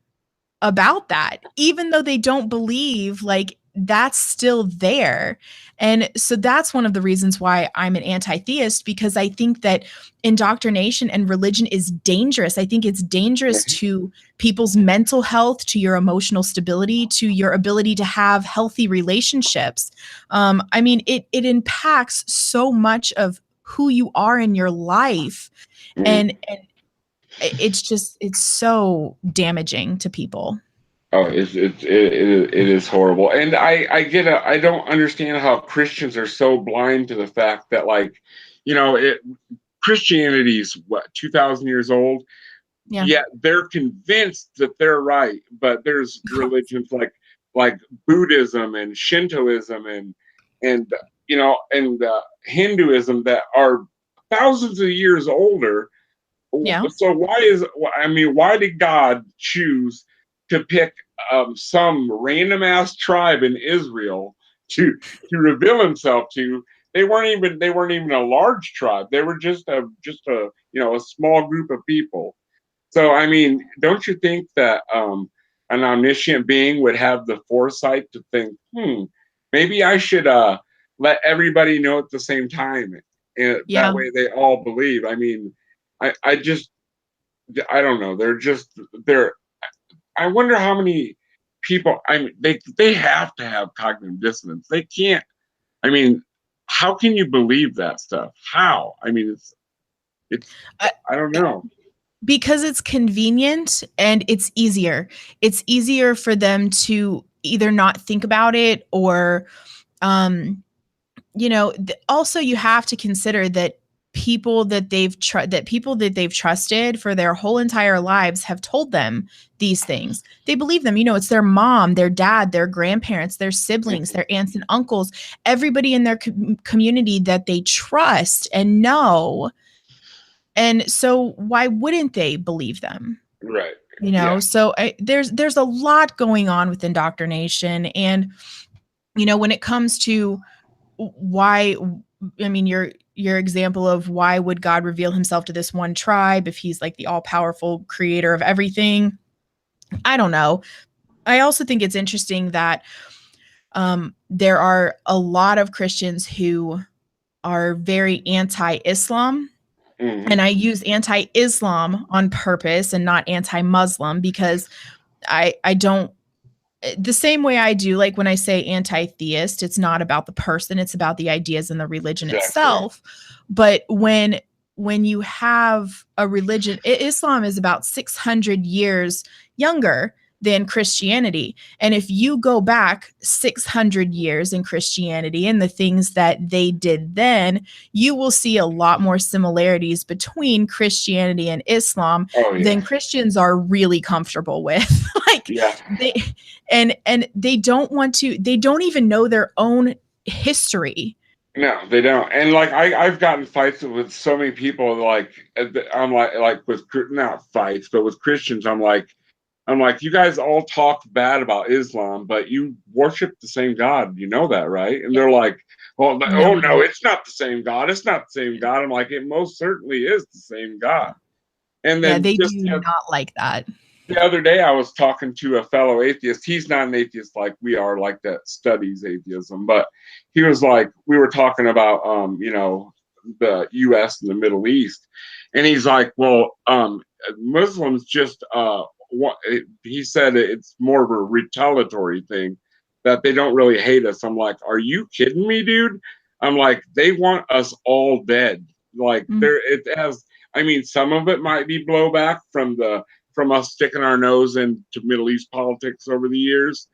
about that, even though they don't believe, like, that's still there. And so that's one of the reasons why I'm an anti-theist, because I think that indoctrination and religion is dangerous. I think it's dangerous to people's mental health, to your emotional stability, to your ability to have healthy relationships. I mean, it impacts so much of who you are in your life, Mm. and it's so damaging to people. Oh, it is horrible, and I get it. I don't understand how Christians are so blind to the fact that, like, Christianity's what, 2,000 years old. Yeah. Yet they're convinced that they're right, but there's religions like Buddhism and Shintoism and Hinduism that are thousands of years older. Yeah. So why did God choose to pick some random ass tribe in Israel to reveal himself to? They weren't even a large tribe. They were just a a small group of people. So, I mean, don't you think that an omniscient being would have the foresight to think, maybe I should let everybody know at the same time, and that Yeah. way they all believe. I mean, I just I don't know. They're. I wonder how many people. I mean, they have to have cognitive dissonance. They can't. I mean, how can you believe that stuff? How? I mean, it's. Uh, I don't know. because it's convenient and it's easier. It's easier for them to either not think about it, or um also you have to consider that people that they've trusted for their whole entire lives have told them these things. They believe them. It's their mom, their dad, their grandparents, their siblings, their aunts and uncles, everybody in their community that they trust and know. And so why wouldn't they believe them? Right. Yeah. So there's a lot going on with indoctrination. And when it comes to why, I mean, your example of why would God reveal himself to this one tribe if he's like the all-powerful creator of everything? I don't know. I also think it's interesting that there are a lot of Christians who are very anti-Islam. Hmm. And I use anti-Islam on purpose and not anti-Muslim, because I don't, the same way I do, like when I say anti-theist, it's not about the person, it's about the ideas and the religion Exactly. itself. But when you have a religion, Islam is about 600 years younger than Christianity. And if you go back 600 years in Christianity and the things that they did then, you will see a lot more similarities between Christianity and Islam Oh yeah. than Christians are really comfortable with. Like Yeah. and they don't even know their own history. No, they don't. And like I've gotten fights with so many people. Like I'm like with not fights, but with Christians, I'm like you guys all talk bad about Islam, but you worship the same God. You know that, right? And they're like, well, No, oh we no, don't. it's not the same God. It's not the same God. I'm like, it most certainly is the same God. And Yeah, then they just do not like that. the other day, I was talking to a fellow atheist. He's not an atheist like we are, like that studies atheism, but he was like, we were talking about, the U.S. and the Middle East, and he's like, well, Muslims just, he said it's more of a retaliatory thing that they don't really hate us. I'm like, are you kidding me, dude? I'm like, they want us all dead. Like it has. I mean, some of it might be blowback from us sticking our nose into Middle East politics over the years,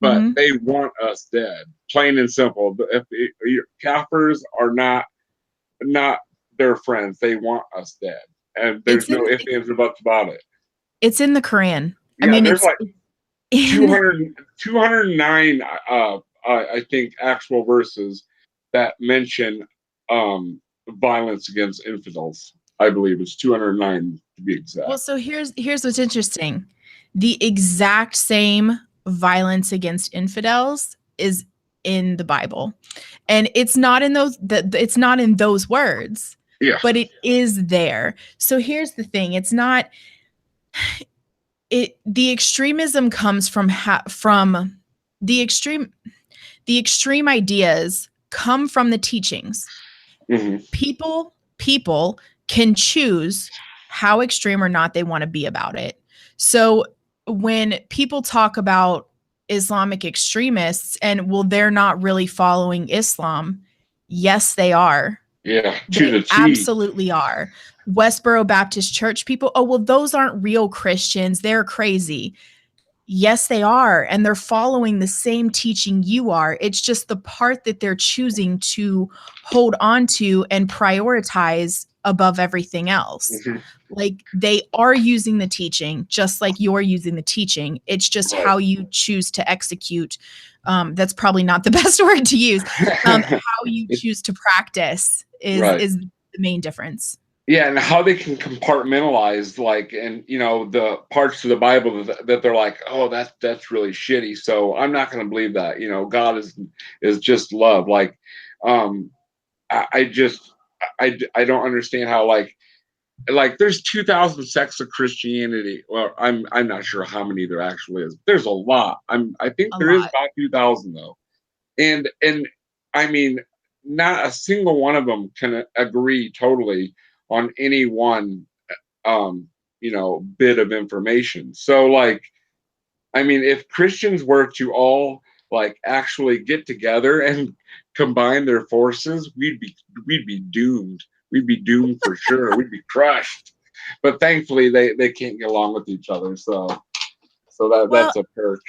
but they want us dead, plain and simple. If Kafirs are not their friends, they want us dead, and there's no ifs, ands, or buts about it. It's in the Quran. I Yeah, mean, there's it's like 209, I think, actual verses that mention violence against infidels. I believe it's 209 to be exact. Well, so here's what's interesting. The exact same violence against infidels is in the Bible. And it's not in those words. Yeah. But it is there. So here's the thing. It's not the extremism comes from the extreme ideas come from the teachings. Mm-hmm. People can choose how extreme or not they want to be about it. So when people talk about Islamic extremists and, well, they're not really following Islam, yes, they are. Yeah, they absolutely are. Westboro Baptist Church people, oh, well, those aren't real Christians. They're crazy. Yes, they are. And they're following the same teaching you are. It's just the part that they're choosing to hold on to and prioritize above everything else. Mm-hmm. Like, they are using the teaching just like you're using the teaching. It's just how you choose to execute. That's probably not the best word to use. How you choose to practice is the main difference. Yeah, and how they can compartmentalize, like, and the parts of the Bible that they're like, oh, that's really shitty, so I'm not going to believe that. God is just love. Like, I don't understand how like there's 2,000 sects of Christianity. Well, I'm not sure how many there actually is. There's a lot. I think there is about 2,000 though, and I mean, not a single one of them can agree totally on any one bit of information. So like, I mean, if Christians were to all like actually get together and combine their forces, we'd be doomed. We'd be doomed for sure. We'd be crushed. But thankfully they can't get along with each other. So that's a perk.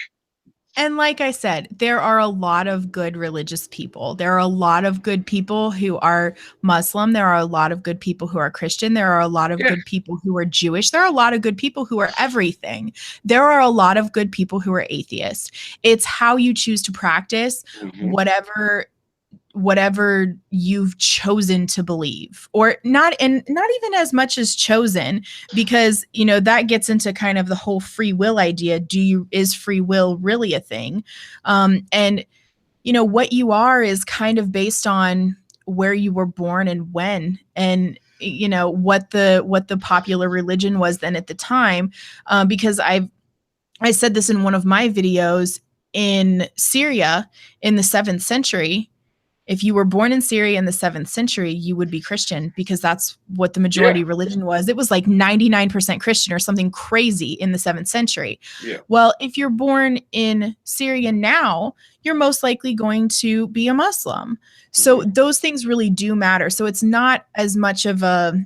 And like I said, there are a lot of good religious people. There are a lot of good people who are Muslim. There are a lot of good people who are Christian. There are a lot of good people who are Jewish. There are a lot of good people who are everything. There are a lot of good people who are atheist. It's how you choose to practice whatever you've chosen to believe, or not even as much as chosen, because that gets into kind of the whole free will idea. Is free will really a thing? And what you are is kind of based on where you were born and when, and what the popular religion was then at the time. Because I said this in one of my videos, in Syria in the 7th century, if you were born in Syria in the 7th century, you would be Christian, because that's what the majority religion was. It was like 99% Christian or something crazy in the 7th century. Yeah. Well, if you're born in Syria now, you're most likely going to be a Muslim. So those things really do matter. So it's not as much of a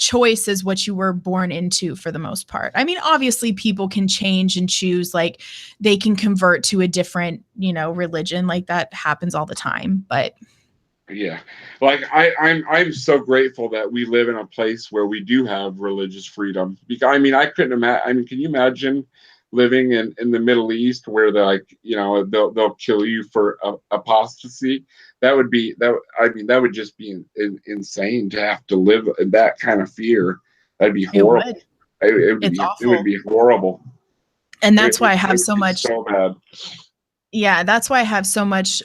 choice is what you were born into for the most part. I mean, obviously people can change and choose, like they can convert to a different, religion, like that happens all the time. But yeah, like I'm so grateful that we live in a place where we do have religious freedom. Because I mean, I couldn't imagine. I mean, can you imagine living in the Middle East where they're like, they'll kill you for apostasy? That would be that. I mean, that would just be insane to have to live in that kind of fear. That'd be it horrible. would. It's It would awful. be horrible. And It that's why would, I it have would so be much so bad. Yeah, that's why I have so much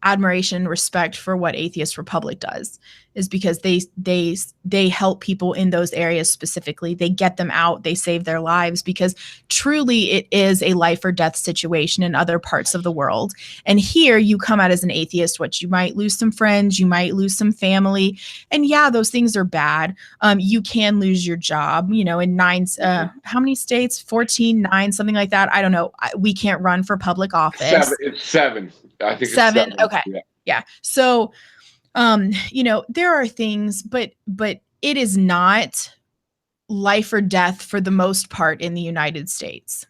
admiration and respect for what Atheist Republic does, is because they help people in those areas specifically. They get them out, they save their lives, because truly it is a life or death situation in other parts of the world. And here you come out as an atheist, what you might lose some friends, you might lose some family, and yeah, those things are bad. You can lose your job, in how many states? 14, 9, something like that. I don't know. We can't run for public office. It's seven. I think it's 7. seven. Okay. Yeah. Yeah. So, there are things, but it is not life or death for the most part in the United States.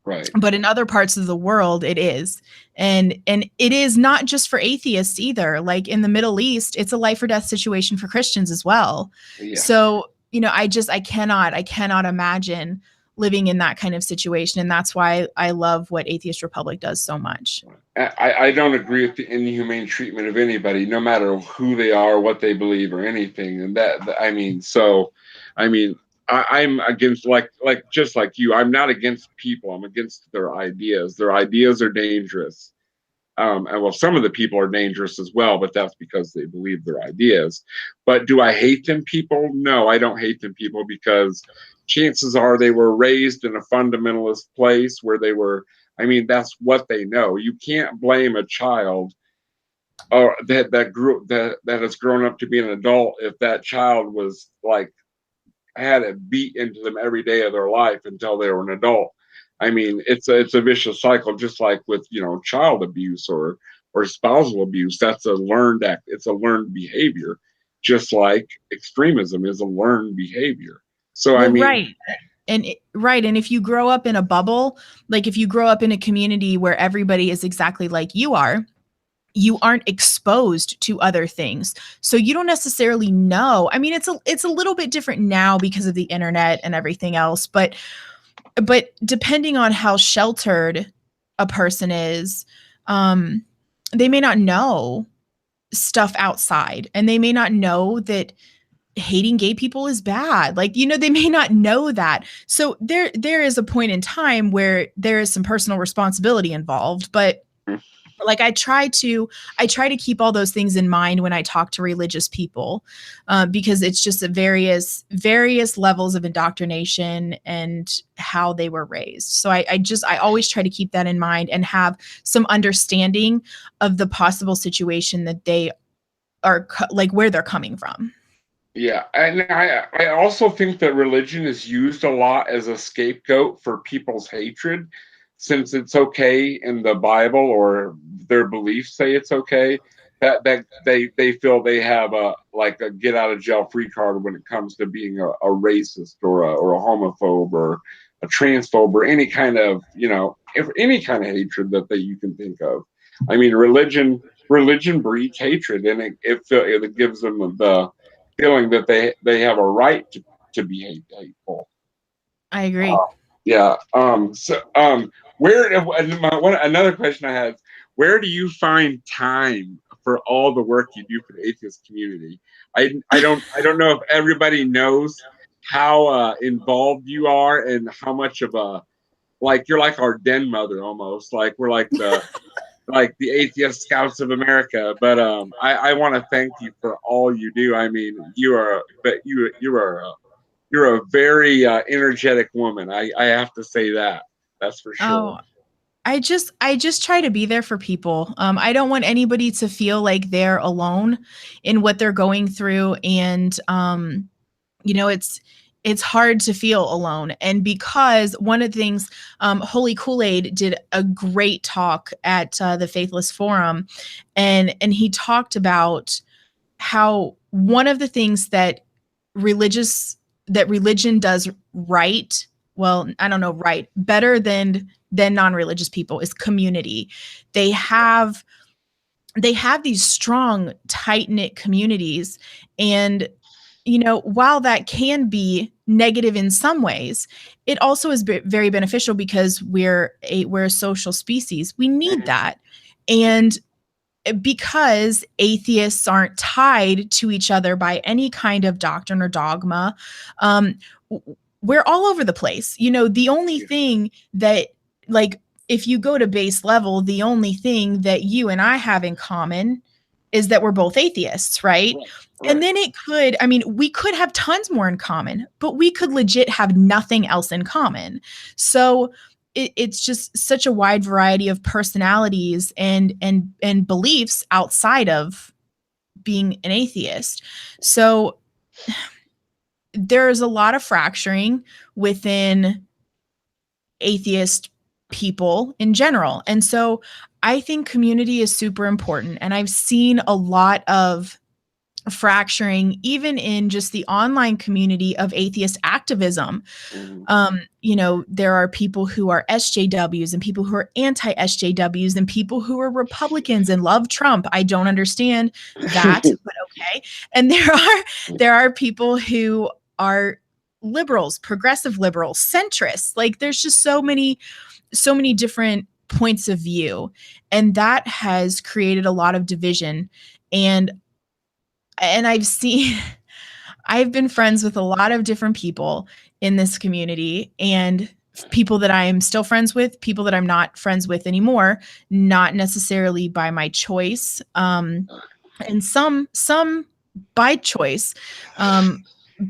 Right. But in other parts of the world, it is. And it is not just for atheists either. Like in the Middle East, it's a life or death situation for Christians as well. Yeah. So, I cannot imagine living in that kind of situation. And that's why I love what Atheist Republic does so much. I don't agree with the inhumane treatment of anybody, no matter who they are, what they believe, or anything. And I'm against, just like you. I'm not against people. I'm against their ideas. Their ideas are dangerous. And well, some of the people are dangerous as well, but that's because they believe their ideas. But do I hate them people? No, I don't hate them people, because chances are they were raised in a fundamentalist place where they were. I mean, that's what they know. You can't blame a child or that has grown up to be an adult if that child was like had it beat into them every day of their life until they were an adult. I mean, it's a vicious cycle, just like with child abuse or spousal abuse. That's a learned act. It's a learned behavior, just like extremism is a learned behavior. So Well, I mean, right. And if you grow up in a bubble, like if you grow up in a community where everybody is exactly like you aren't exposed to other things. So you don't necessarily know. I mean, it's a little bit different now because of the internet and everything else, but depending on how sheltered a person is, they may not know stuff outside, and they may not know that hating gay people is bad. Like, they may not know that. So there is a point in time where there is some personal responsibility involved, but like I try to keep all those things in mind when I talk to religious people, because it's just a various levels of indoctrination and how they were raised. So I always try to keep that in mind and have some understanding of the possible situation that they are like where they're coming from. yeah, and I also think that religion is used a lot as a scapegoat for people's hatred, since it's okay in the Bible, or their beliefs say it's okay. That they feel they have a get out of jail free card when it comes to being a racist or a homophobe or a transphobe or any kind of if any kind of hatred that you can think of. I mean, religion breeds hatred, and it gives them the feeling that they have a right to be hateful. I agree. Yeah. Where another question I had: where do you find time for all the work you do for the atheist community? I don't know if everybody knows how involved you are and how much of a you're like our den mother almost. Like we're like the atheist scouts of America. But I want to thank you for all you do. I mean, you're a very energetic woman. I have to say that. That's for sure. Oh, I just try to be there for people. I don't want anybody to feel like they're alone in what they're going through, and it's hard to feel alone. And because one of the things, Holy Kool-Aid did a great talk at the Faithless Forum, and he talked about how one of the things that religion does right. Well, I don't know, right, better than non-religious people is community. They have these strong, tight-knit communities. And while that can be negative in some ways, it also is very beneficial because we're a social species. We need that. And because atheists aren't tied to each other by any kind of doctrine or dogma, we're all over the place. The only thing that, like, if you go to base level, the only thing that you and I have in common is that we're both atheists, right? Right. And then we could have tons more in common, but we could legit have nothing else in common. So it's just such a wide variety of personalities and beliefs outside of being an atheist. So there's a lot of fracturing within atheist people in general. And so I think community is super important. And I've seen a lot of fracturing even in just the online community of atheist activism. There are people who are SJWs and people who are anti-SJWs and people who are Republicans and love Trump. I don't understand that, but okay. And there are people who are liberals, progressive liberals, centrists. Like, there's just so many different points of view, and that has created a lot of division. And I've been friends with a lot of different people in this community, and people that I'm still friends with, people that I'm not friends with anymore, not necessarily by my choice, and some by choice,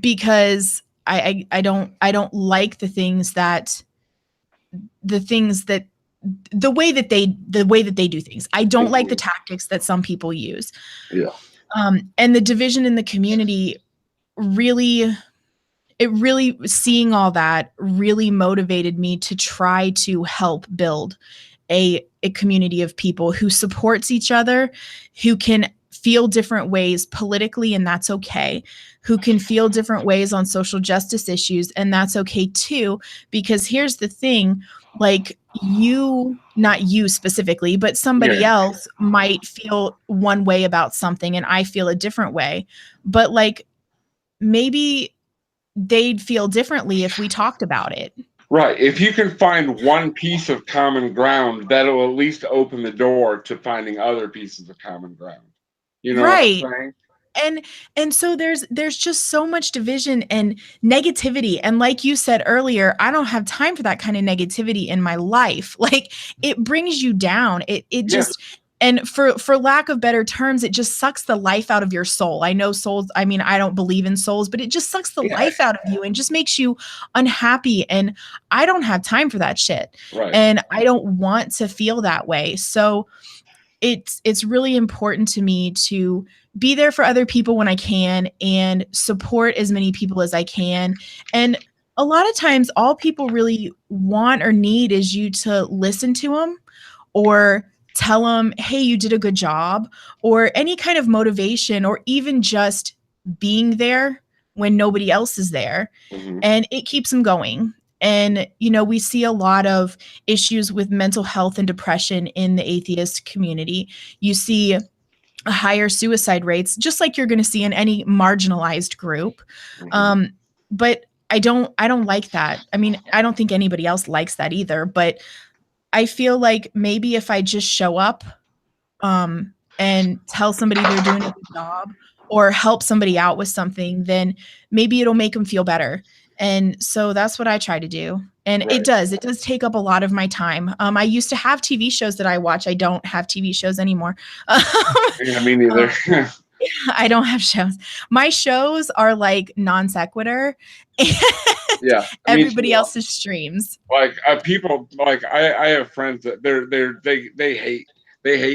because I don't like the way that they do things. I don't like the tactics that some people use. Yeah. And the division in the community really seeing all that really motivated me to try to help build a community of people who supports each other, who can feel different ways politically, and that's okay, who can feel different ways on social justice issues, and that's okay too. Because here's the thing, like, not you specifically, but somebody else might feel one way about something and I feel a different way, but like, maybe they'd feel differently if we talked about it. Right. If you can find one piece of common ground, that'll at least open the door to finding other pieces of common ground. You know right. what I'm saying? And so there's just so much division and negativity. And like you said earlier, I don't have time for that kind of negativity in my life. Like, it brings you down. It just, and for lack of better terms, it just sucks the life out of your soul. I know souls, I mean, I don't believe in souls, but it just sucks the life out of you and just makes you unhappy. And I don't have time for that shit. Right. And I don't want to feel that way. So it's really important to me to be there for other people when I can and support as many people as I can. And a lot of times all people really want or need is you to listen to them or tell them, hey, you did a good job, or any kind of motivation, or even just being there when nobody else is there. And it keeps them going. And, we see a lot of issues with mental health and depression in the atheist community. You see higher suicide rates, just like you're going to see in any marginalized group. But I don't like that. I mean, I don't think anybody else likes that either, but I feel like maybe if I just show up, and tell somebody they're doing a good job or help somebody out with something, then maybe it'll make them feel better. And so that's what I try to do. And it does take up a lot of my time. I used to have TV shows that I watch. I don't have TV shows anymore. Yeah, me neither. I don't have shows. My shows are like non sequitur. Yeah. Everybody else's streams. Like people, like I have friends that they hate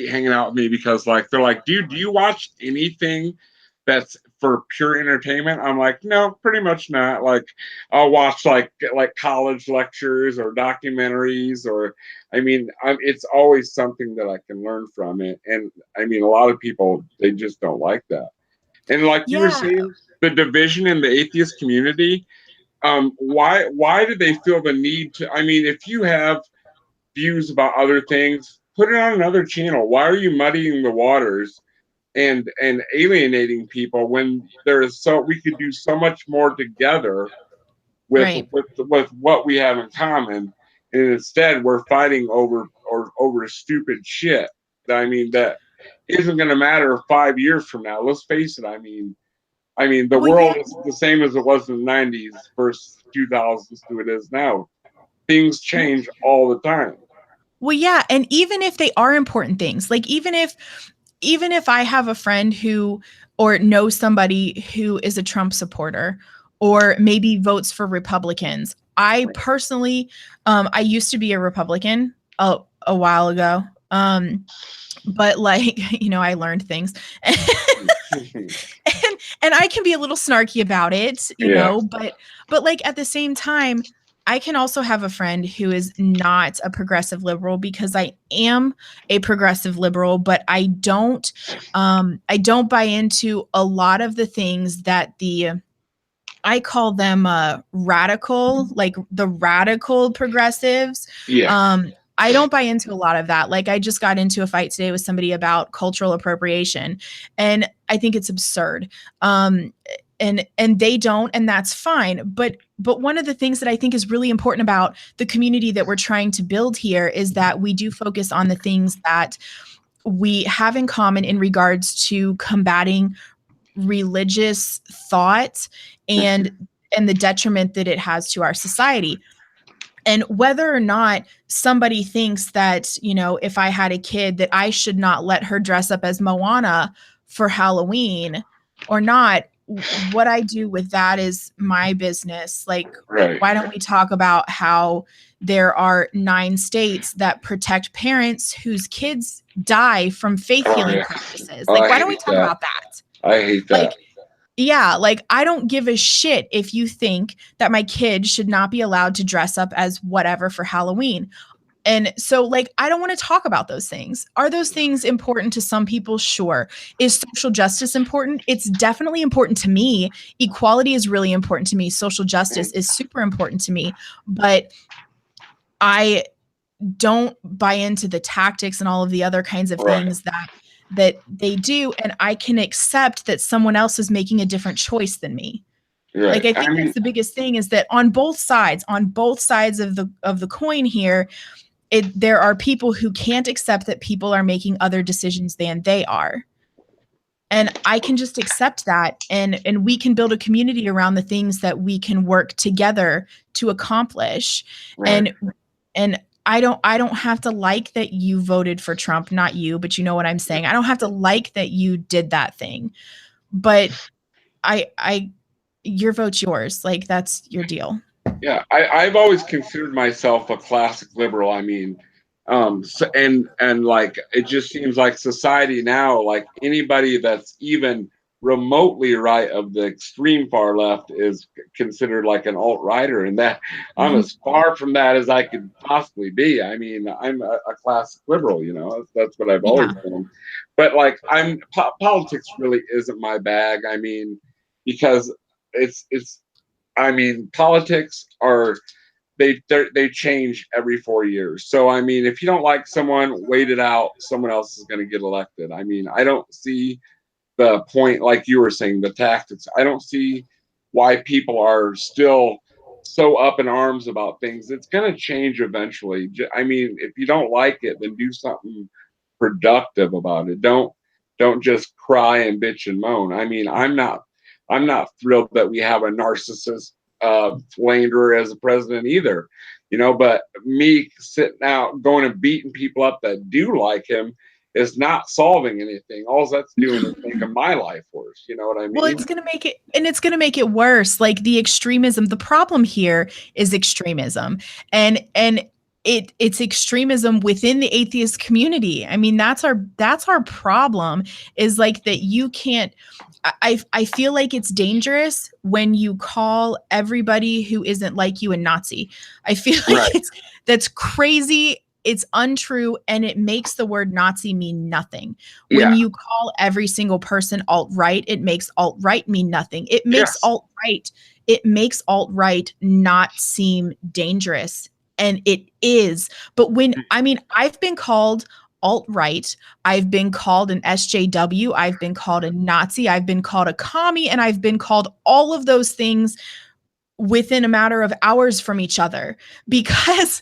hanging out with me because like they're like, dude, do you watch anything that's for pure entertainment? I'm like, no, pretty much not. Like, I'll watch like college lectures or documentaries, or it's always something that I can learn from it. And I mean, a lot of people, they just don't like that. And like you were saying, the division in the atheist community. Why do they feel the need to? I mean, if you have views about other things, put it on another channel. Why are you muddying the waters and alienating people when there is so we could do so much more together with Right. with what we have in common, and instead we're fighting over stupid shit. I mean, that isn't going to matter 5 years from now. Let's face it. I mean, the Well, world yeah. is the same as it was in the '90s versus 2000s to it is now. Things change all the time. Well, yeah, and even if they are important things, like even if I have a friend who or know somebody who is a Trump supporter or maybe votes for Republicans, I personally, I used to be a Republican a while ago. But like, I learned things. and I can be a little snarky about it, Yeah. but like at the same time, I can also have a friend who is not a progressive liberal because I am a progressive liberal, but I don't buy into a lot of the things that I call them radical, like the radical progressives. Yeah. I don't buy into a lot of that. Like I just got into a fight today with somebody about cultural appropriation, and I think it's absurd. And they don't, and that's fine. But one of the things that I think is really important about the community that we're trying to build here is that we do focus on the things that we have in common in regards to combating religious thought and the detriment that it has to our society. And whether or not somebody thinks that, if I had a kid that I should not let her dress up as Moana for Halloween or not, what I do with that is my business. Like, Right. why don't we talk about how there are 9 states that protect parents whose kids die from faith healing practices? Like, why don't we talk about that? I hate that. Like, yeah, like I don't give a shit if you think that my kid should not be allowed to dress up as whatever for Halloween. And so, like, I don't want to talk about those things. Are those things important to some people? Sure. Is social justice important? It's definitely important to me. Equality is really important to me. Social justice is super important to me. But I don't buy into the tactics and all of the other kinds of things that they do, and I can accept that someone else is making a different choice than me. Right. Like I think that's the biggest thing is that on both sides of the coin here, there are people who can't accept that people are making other decisions than they are. And I can just accept that, and we can build a community around the things that we can work together to accomplish. Right. And I don't have to like that you voted for Trump, not you, but you know what I'm saying. I don't have to like that you did that thing. But your vote's yours. Like that's your deal. Yeah, I've always considered myself a classic liberal. I mean, so, and like it just seems like society now, like anybody that's even remotely right of the extreme far left is considered like an alt-righter, and that I'm as far from that as I could possibly be. I mean, I'm a classic liberal, that's what I've always been. But like, politics really isn't my bag. I mean, because it's I mean, politics are they change every 4 years. So I mean, if you don't like someone, wait it out. Someone else is going to get elected. I mean, I don't see the point, like you were saying, the tactics. I don't see why people are still so up in arms about things. It's going to change eventually. I mean, if you don't like it, then do something productive about it. Don't just cry and bitch and moan. I mean, I'm not thrilled that we have a narcissist slanderer as a president either, but me sitting out going and beating people up that do like him is not solving anything. All that's doing is making my life worse. You know what I mean? Well, it's going to make it worse. Like the extremism, the problem here is extremism. And it's extremism within the atheist community. I mean, that's our problem is like that you can't I feel like it's dangerous when you call everybody who isn't like you a Nazi. I feel like that's crazy it's untrue, and it makes the word Nazi mean nothing. When Yeah. you call every single person alt-right, it makes alt-right mean nothing. Yes. It makes alt-right not seem dangerous, and it is. But I've been called alt-right, I've been called an SJW, I've been called a Nazi, I've been called a commie, and I've been called all of those things within a matter of hours from each other, because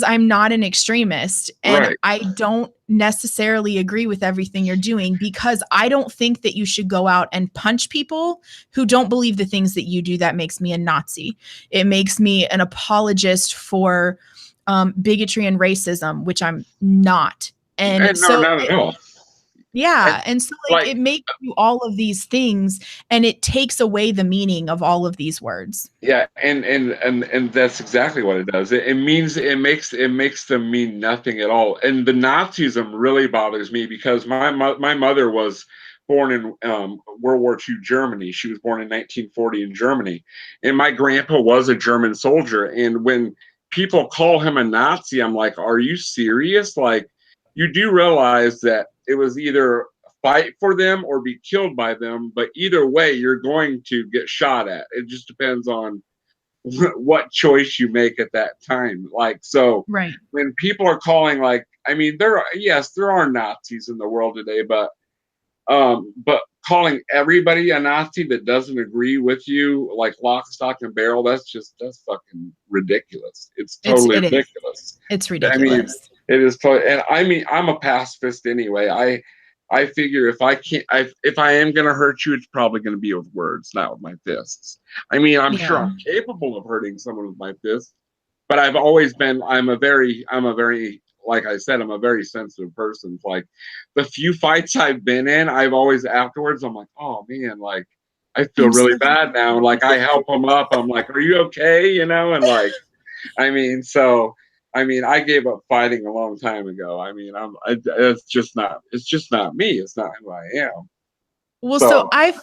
I'm not an extremist, and Right. I don't necessarily agree with everything you're doing, because I don't think that you should go out and punch people who don't believe the things that you do. That makes me a Nazi. It makes me an apologist for bigotry and racism, which I'm not. And And no, so not at all. And yeah. And so like like, it makes you all of these things, and it takes away the meaning of all of these words. yeah, and that's exactly what it does. It means it makes them mean nothing at all. And the Nazism really bothers me because my mother was born in World War II Germany. She was born in 1940 in Germany, and my grandpa was a German soldier. And when people call him a Nazi, I'm like, are you serious? Like, you do realize that it was either fight for them or be killed by them, but either way you're going to get shot at. It just depends on what choice you make at that time. Like, so Right. when people are calling, like, I mean, there are Nazis in the world today, but calling everybody a Nazi that doesn't agree with you, like lock, stock, and barrel, that's fucking ridiculous. It's totally It is. ridiculous. It's I mean, ridiculous. it is totally, and I mean, I'm a pacifist anyway. I figure if I am gonna hurt you, it's probably gonna be with words, not with my fists. I mean, I'm sure Yeah. I'm capable of hurting someone with my fists, but I've always been. I'm a very, like I said, I'm a very sensitive person. Like the few fights I've been in, I've always afterwards, I'm like, oh man, like I feel I'm really so bad now. And like I help them up. I'm like, are you okay? You know, and like I mean, so I mean, I gave up fighting a long time ago. I mean, it's just not me. It's not who I am. Well, so So I've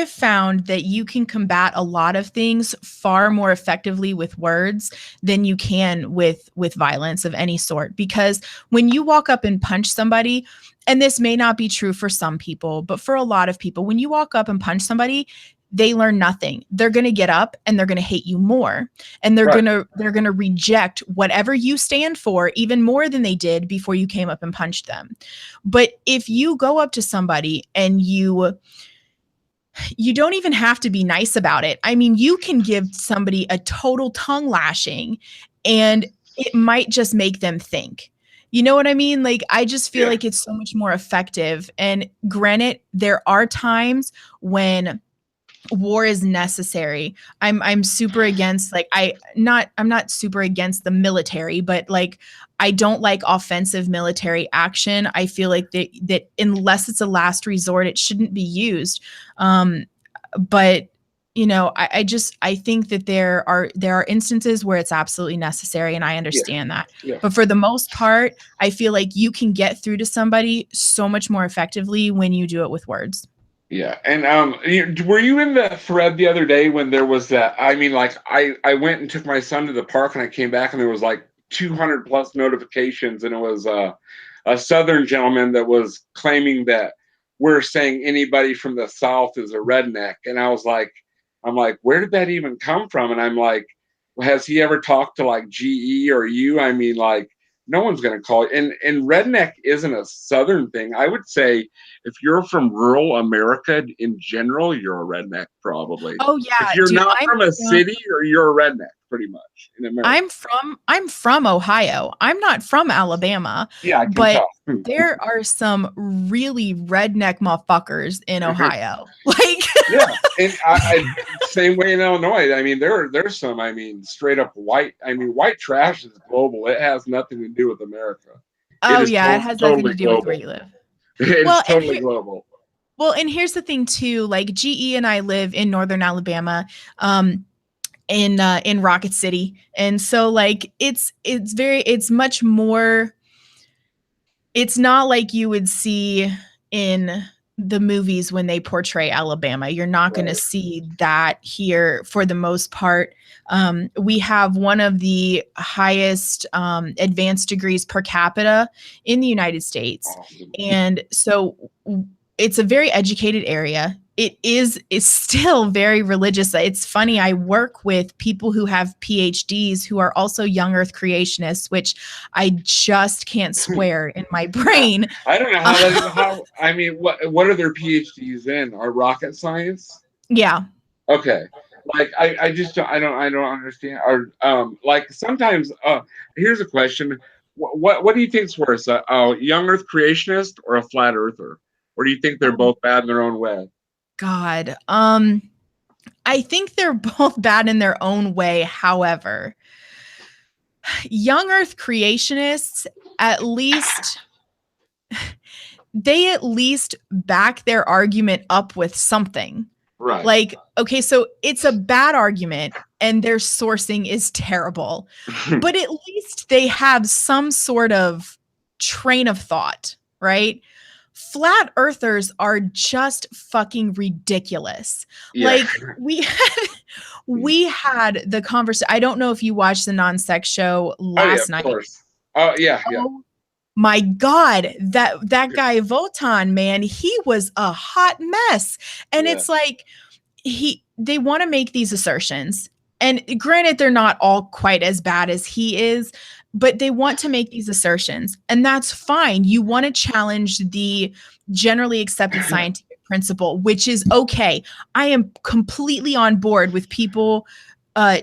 found that you can combat a lot of things far more effectively with words than you can with violence of any sort. Because when you walk up and punch somebody, and this may not be true for some people, but for a lot of people, when you walk up and punch somebody, they learn nothing. They're going to get up and they're going to hate you more, and right, they're going to reject whatever you stand for even more than they did before you came up and punched them. But if you go up to somebody and you don't even have to be nice about it. I mean, you can give somebody a total tongue lashing, and it might just make them think. You know what I mean? Like, I just feel yeah, like it's so much more effective. And granted, there are times when war is necessary. I'm super against, like, I'm not super against the military, but like I don't like offensive military action. I feel like that unless it's a last resort, it shouldn't be used. Um, but I think that there are instances where it's absolutely necessary, and I yeah, understand that. yeah, But for the most part, I feel like you can get through to somebody so much more effectively when you do it with words. yeah. And were you in the thread the other day when there was that? I mean, like I went and took my son to the park, and I came back, and there was like 200 plus notifications, and it was a Southern gentleman that was claiming that we're saying anybody from the South is a redneck, and I'm like, where did that even come from? And I'm like, has he ever talked to like GE or you? I mean, like, no one's going to call it. And redneck isn't a Southern thing. I would say if you're from rural America in general, you're a redneck probably. Oh If yeah, you're dude, not from a city, or you're a redneck pretty much in America. I'm from Ohio. I'm not from Alabama, Yeah, I can but tell. there are some really redneck motherfuckers in Ohio. Like, Yeah, and I same way in Illinois. I mean, there's some. I mean, straight up white. I mean, white trash is global. It has nothing to do with America. It oh is yeah, it has nothing totally to do with where global. you live. It is Well, and totally here global. and here's the thing too, like GE and I live in northern Alabama. In Rocket City. And so like it's much more, it's not like you would see in the movies when they portray Alabama. You're not going to see that here for the most part. We have one of the highest advanced degrees per capita in the United States. Awesome. And so it's a very educated area. It's still very religious. It's funny. I work with people who have PhDs who are also young earth creationists, which I just can't square in my brain. I don't know how I mean, what are their PhDs in? Are rocket science? Yeah. Okay. Like I just don't understand. Or like sometimes here's a question. What do you think's worse? A young earth creationist or a flat earther? Or do you think they're both bad in their own way? God. I think they're both bad in their own way. However, young earth creationists they at least back their argument up with something. Right. Like, okay, so it's a bad argument and their sourcing is terrible, but at least they have some sort of train of thought, right? Flat earthers are just fucking ridiculous. Yeah. Like we had the conversation. I don't know if you watched the non-sex show last night. Of course. Oh yeah. Oh my God, that guy Votan, man, he was a hot mess. And it's like they want to make these assertions. And granted, they're not all quite as bad as he is, but they want to make these assertions. And that's fine. You want to challenge the generally accepted scientific principle, which is okay. I am completely on board with people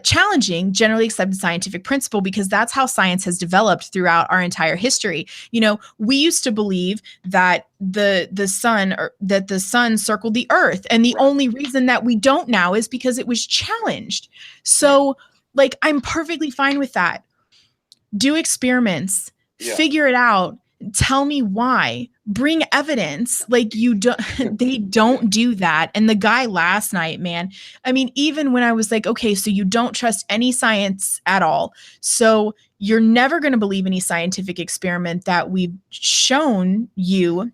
challenging generally accepted scientific principle, because that's how science has developed throughout our entire history. You know, we used to believe that the sun circled the earth, and the only reason that we don't now is because it was challenged. So, like, I'm perfectly fine with that. Do experiments, figure it out. Tell me why. Bring evidence. Like, they don't do that. And the guy last night, man, I mean, even when I was like, okay, so you don't trust any science at all. So you're never going to believe any scientific experiment that we've shown you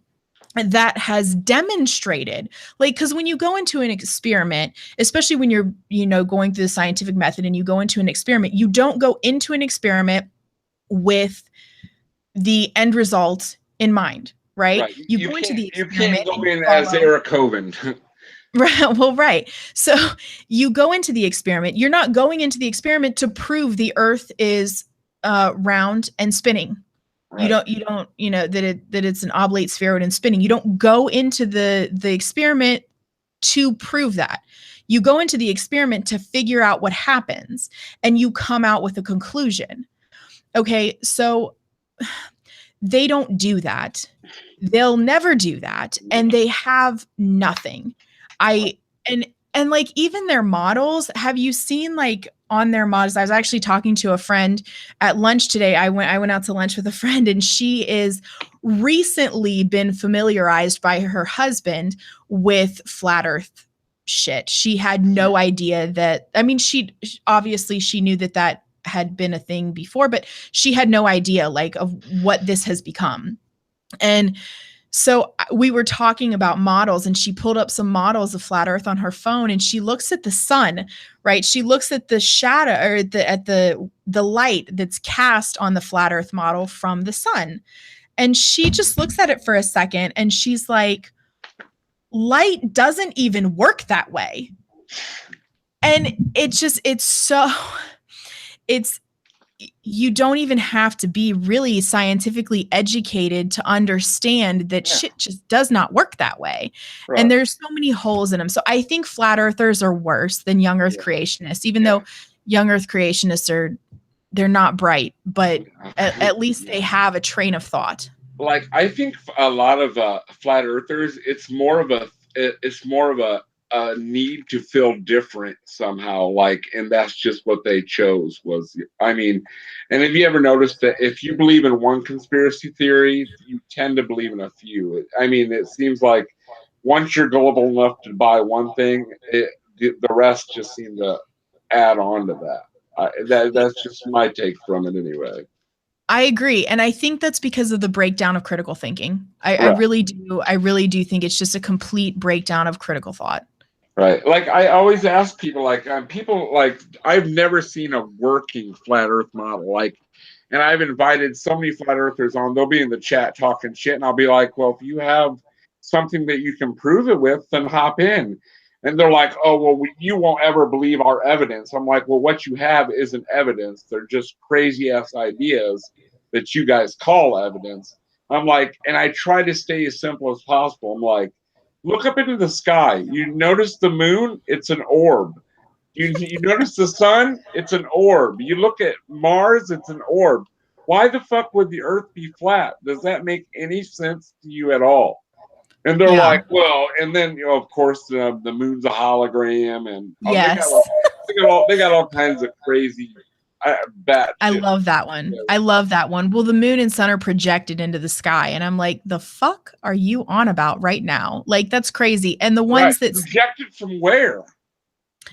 that has demonstrated, like, because when you go into an experiment, especially when you're, going through the scientific method and you go into an experiment, you don't go into an experiment with the end result in mind, right? You go into the experiment. You can't go in as Eric Coven. Right. Well, right. So you go into the experiment. You're not going into the experiment to prove the Earth is round and spinning. Right. You don't, that it's an oblate spheroid and spinning. You don't go into the experiment to prove that. You go into the experiment to figure out what happens, and you come out with a conclusion. Okay, so they don't do that. They'll never do that, and they have nothing. And like, even their models, have you seen, like, on their models? I was actually talking to a friend at lunch today. I went out to lunch with a friend, and she is recently been familiarized by her husband with flat earth shit. She had no idea that, I mean, she knew that had been a thing before, but she had no idea, like, of what this has become. And so we were talking about models, and she pulled up some models of flat earth on her phone, and she looks at the sun, right? She looks at the shadow, or at the light that's cast on the flat earth model from the sun. And she just looks at it for a second, and she's like, light doesn't even work that way. And you don't even have to be really scientifically educated to understand that shit just does not work that way. Right. And there's so many holes in them. So I think flat earthers are worse than young earth creationists, even though young earth creationists they're not bright, but at least they have a train of thought. Like, I think a lot of flat earthers, it's more of a need to feel different somehow, like, and that's just what they chose was, I mean, and have you ever noticed that if you believe in one conspiracy theory, you tend to believe in a few? I mean, it seems like once you're gullible enough to buy one thing, the rest just seem to add on to that. That's just my take from it anyway. I agree. And I think that's because of the breakdown of critical thinking. I Right. really do. I really do think it's just a complete breakdown of critical thought. Right. Like I always ask people, like people like I've never seen a working flat Earth model. Like, and I've invited so many flat earthers on. They'll be in the chat talking shit, and I'll be like, "Well, if you have something that you can prove it with, then hop in." And they're like, "Oh, well, you won't ever believe our evidence." I'm like, "Well, what you have isn't evidence. They're just crazy ass ideas that you guys call evidence." I'm like, and I try to stay as simple as possible. I'm like, look up into the sky. You notice the moon? It's an orb. You notice the sun? It's an orb. You look at Mars? It's an orb. Why the fuck would the Earth be flat? Does that make any sense to you at all? And they're Yeah. like, well, and then of course the moon's a hologram, and Yes. they got all kinds of crazy bad. I shit. love that one. I love that one. Well, the moon and sun are projected into the sky. And I'm like, the fuck are you on about right now? Like, that's crazy. And the ones that projected from where?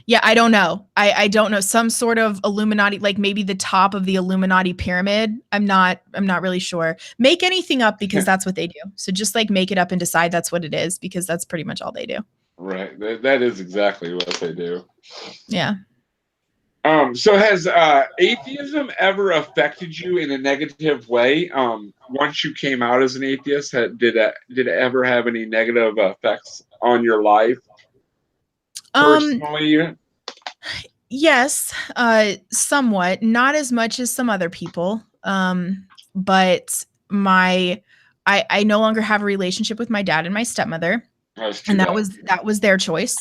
Yeah, I don't know. I don't know. Some sort of Illuminati, like maybe the top of the Illuminati pyramid. I'm not really sure. Make anything up because that's what they do. So just like make it up and decide that's what it is because that's pretty much all they do. Right. That is exactly what they do. Yeah. So has atheism ever affected you in a negative way? Once you came out as an atheist, did it ever have any negative effects on your life? Personally? Yes, somewhat, not as much as some other people. But I no longer have a relationship with my dad and my stepmother. And that was their choice.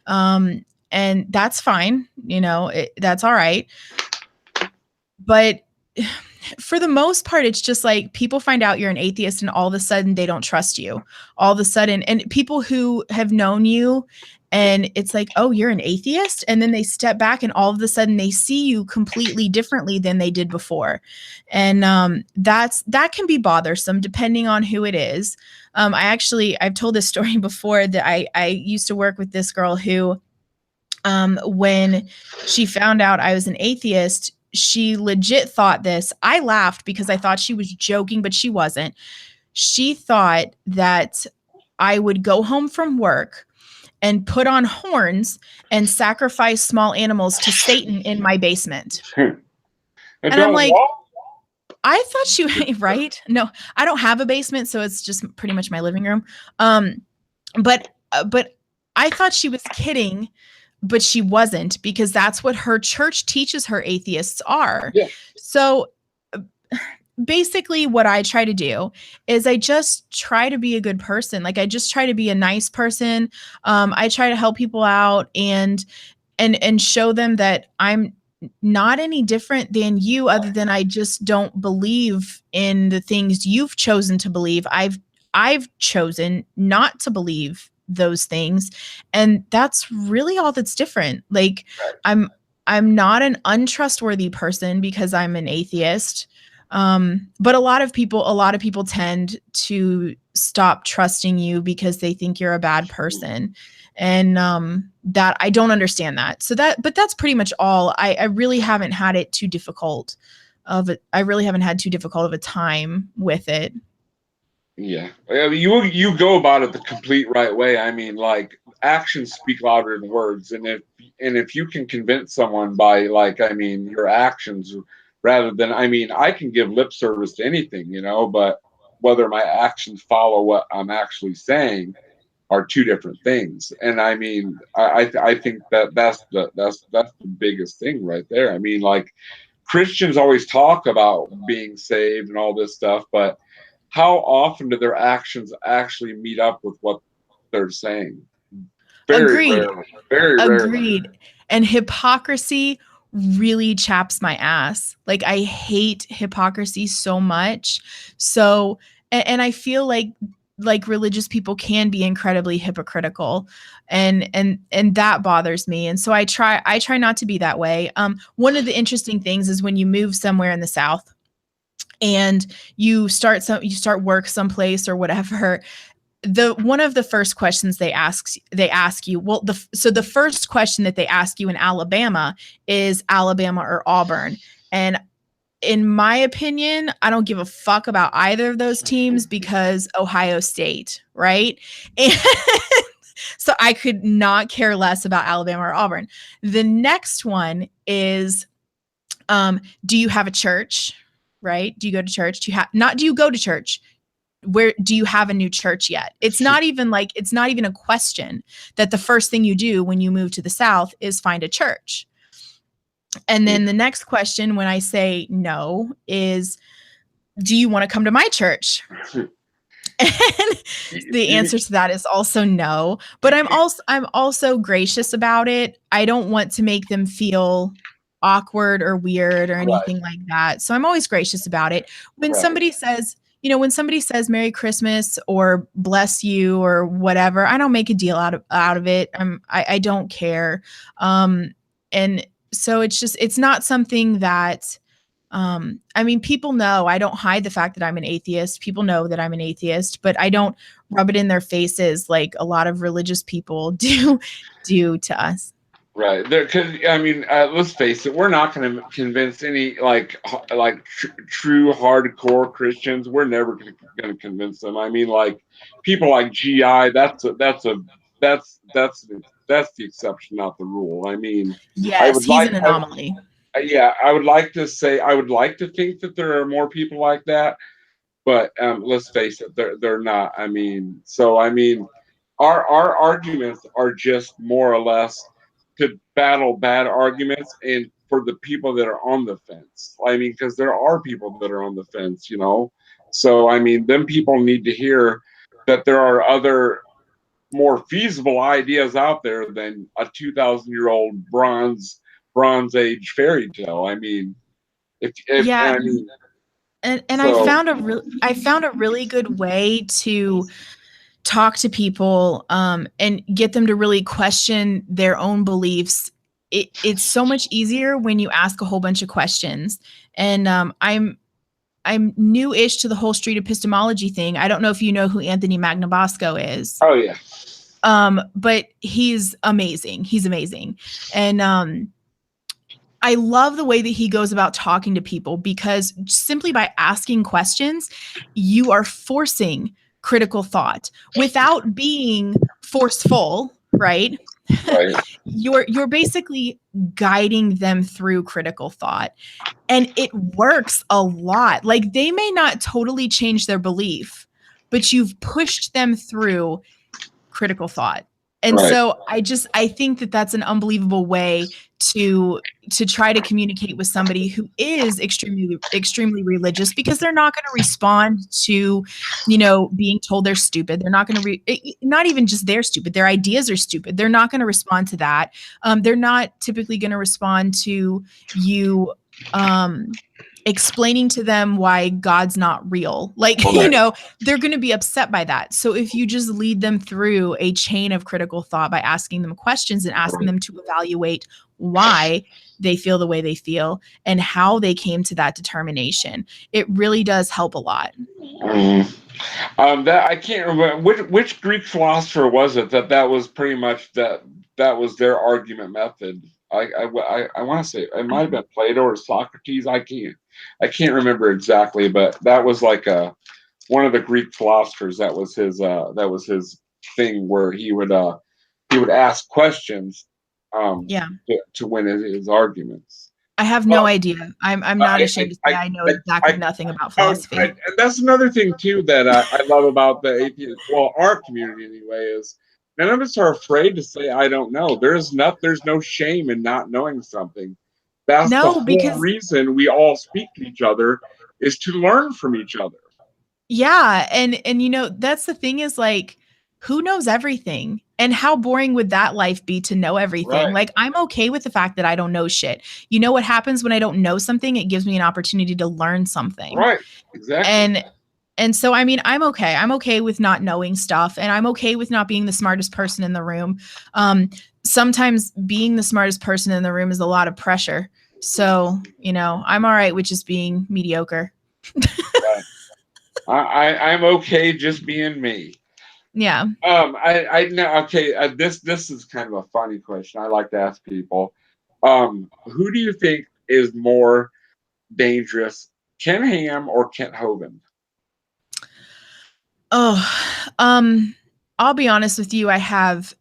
And that's fine, that's all right. But for the most part, it's just like people find out you're an atheist and all of a sudden they don't trust you. All of a sudden, and people who have known you and it's like, oh, you're an atheist. And then they step back and all of a sudden they see you completely differently than they did before. And that can be bothersome depending on who it is. I've told this story before that I used to work with this girl who, when she found out I was an atheist, she legit thought this. I laughed because I thought she was joking, but she wasn't. She thought that I would go home from work and put on horns and sacrifice small animals to Satan in my basement. And I'm like, I thought she, right? No, I don't have a basement, so it's just pretty much my living room. But I thought she was kidding, but she wasn't, because that's what her church teaches her atheists are. Yeah. So basically what I try to do is I just try to be a good person. Like I just try to be a nice person. I try to help people out and show them that I'm not any different than you, other than I just don't believe in the things you've chosen to believe. I've chosen not to believe those things, and that's really all that's different. Like I'm not an untrustworthy person because I'm an atheist. But a lot of people tend to stop trusting you because they think you're a bad person. And that I don't understand that. But that's pretty much all. I really haven't had it too difficult of a time with it. Yeah, you go about it the complete right way. I mean, like actions speak louder than words, and if you can convince someone by your actions rather than I can give lip service to anything, but whether my actions follow what I'm actually saying are two different things. And I think that's the biggest thing right there. Christians always talk about being saved and all this stuff, but how often do their actions actually meet up with what they're saying? Very rarely. Very rarely. Agreed. And hypocrisy really chaps my ass. Like I hate hypocrisy so much. So, and I feel like religious people can be incredibly hypocritical, and that bothers me. And so I try not to be that way. One of the interesting things is when you move somewhere in the South and you start work someplace or whatever, one of the first questions they ask you, so the first question that they ask you in Alabama is Alabama or Auburn. And in my opinion, I don't give a fuck about either of those teams because Ohio State, right? And so I could not care less about Alabama or Auburn. The next one is, do you have a church? Right? Do you go to church? Do you have not? Do you go to church? Where do you have a new church yet? It's not even a question that the first thing you do when you move to the South is find a church. And then the next question when I say no is, do you want to come to my church? And the answer to that is also no. But I'm also gracious about it. I don't want to make them feel awkward or weird or anything like that. So I'm always gracious about it. When somebody says, when somebody says Merry Christmas or bless you or whatever, I don't make a deal out of it. I don't care. And so it's not something that, I mean, people know I don't hide the fact that I'm an atheist. People know that I'm an atheist, but I don't rub it in their faces like a lot of religious people do to us. Right. Because I mean, let's face it, we're not going to convince any true hardcore Christians. We're never going to convince them. I mean, like people like GI. That's the exception, not the rule. I mean, yes, he's an anomaly. I would like to say I would like to think that there are more people like that, but let's face it, they're not. I mean, our arguments are just more or less to battle bad arguments and for the people that are on the fence. I mean, because there are people that are on the fence, So I mean, them people need to hear that there are other more feasible ideas out there than a 2,000-year-old bronze age fairy tale. I mean, yeah, I mean, and so, I found a really good way to talk to people and get them to really question their own beliefs. It's so much easier when you ask a whole bunch of questions. And I'm new-ish to the whole street epistemology thing. I don't know if you know who Anthony Magnabosco is. Oh yeah. But he's amazing. He's amazing. And I love the way that he goes about talking to people because simply by asking questions, you are forcing critical thought without being forceful, right? You're basically guiding them through critical thought. And it works a lot. Like they may not totally change their belief, but you've pushed them through critical thought. And so I think that that's an unbelievable way to try to communicate with somebody who is extremely religious, because they're not going to respond to, being told they're stupid. They're not going to not even just they're stupid. Their ideas are stupid. They're not going to respond to that. They're not typically going to respond to you explaining to them why God's not real. Like, they're going to be upset by that. So if you just lead them through a chain of critical thought by asking them questions and asking them to evaluate why they feel the way they feel and how they came to that determination, it really does help a lot. That I can't remember which Greek philosopher was it that was pretty much that was their argument method. I want to say it might have been Plato or Socrates. I can't remember exactly, but that was like one of the Greek philosophers. That was his thing, where he would ask questions to win his arguments. I have no idea. I'm not ashamed to say I know exactly nothing about philosophy. And that's another thing too that I love about the atheist, well, our community anyway, is none of us are afraid to say I don't know. There's no shame in not knowing something. That's the whole reason we all speak to each other, is to learn from each other. Yeah, and that's the thing, is like, who knows everything? And how boring would that life be to know everything? Like, I'm okay with the fact that I don't know shit. You know what happens when I don't know something? It gives me an opportunity to learn something. Right. Exactly. And so, I mean, I'm okay. I'm okay with not knowing stuff, and I'm okay with not being the smartest person in the room. Sometimes being the smartest person in the room is a lot of pressure. So, I'm all right with just being mediocre. I'm okay just being me. Yeah. I know. Okay. This is kind of a funny question I like to ask people. Who do you think is more dangerous, Ken Ham or Kent Hovind? Oh, I'll be honest with you. I have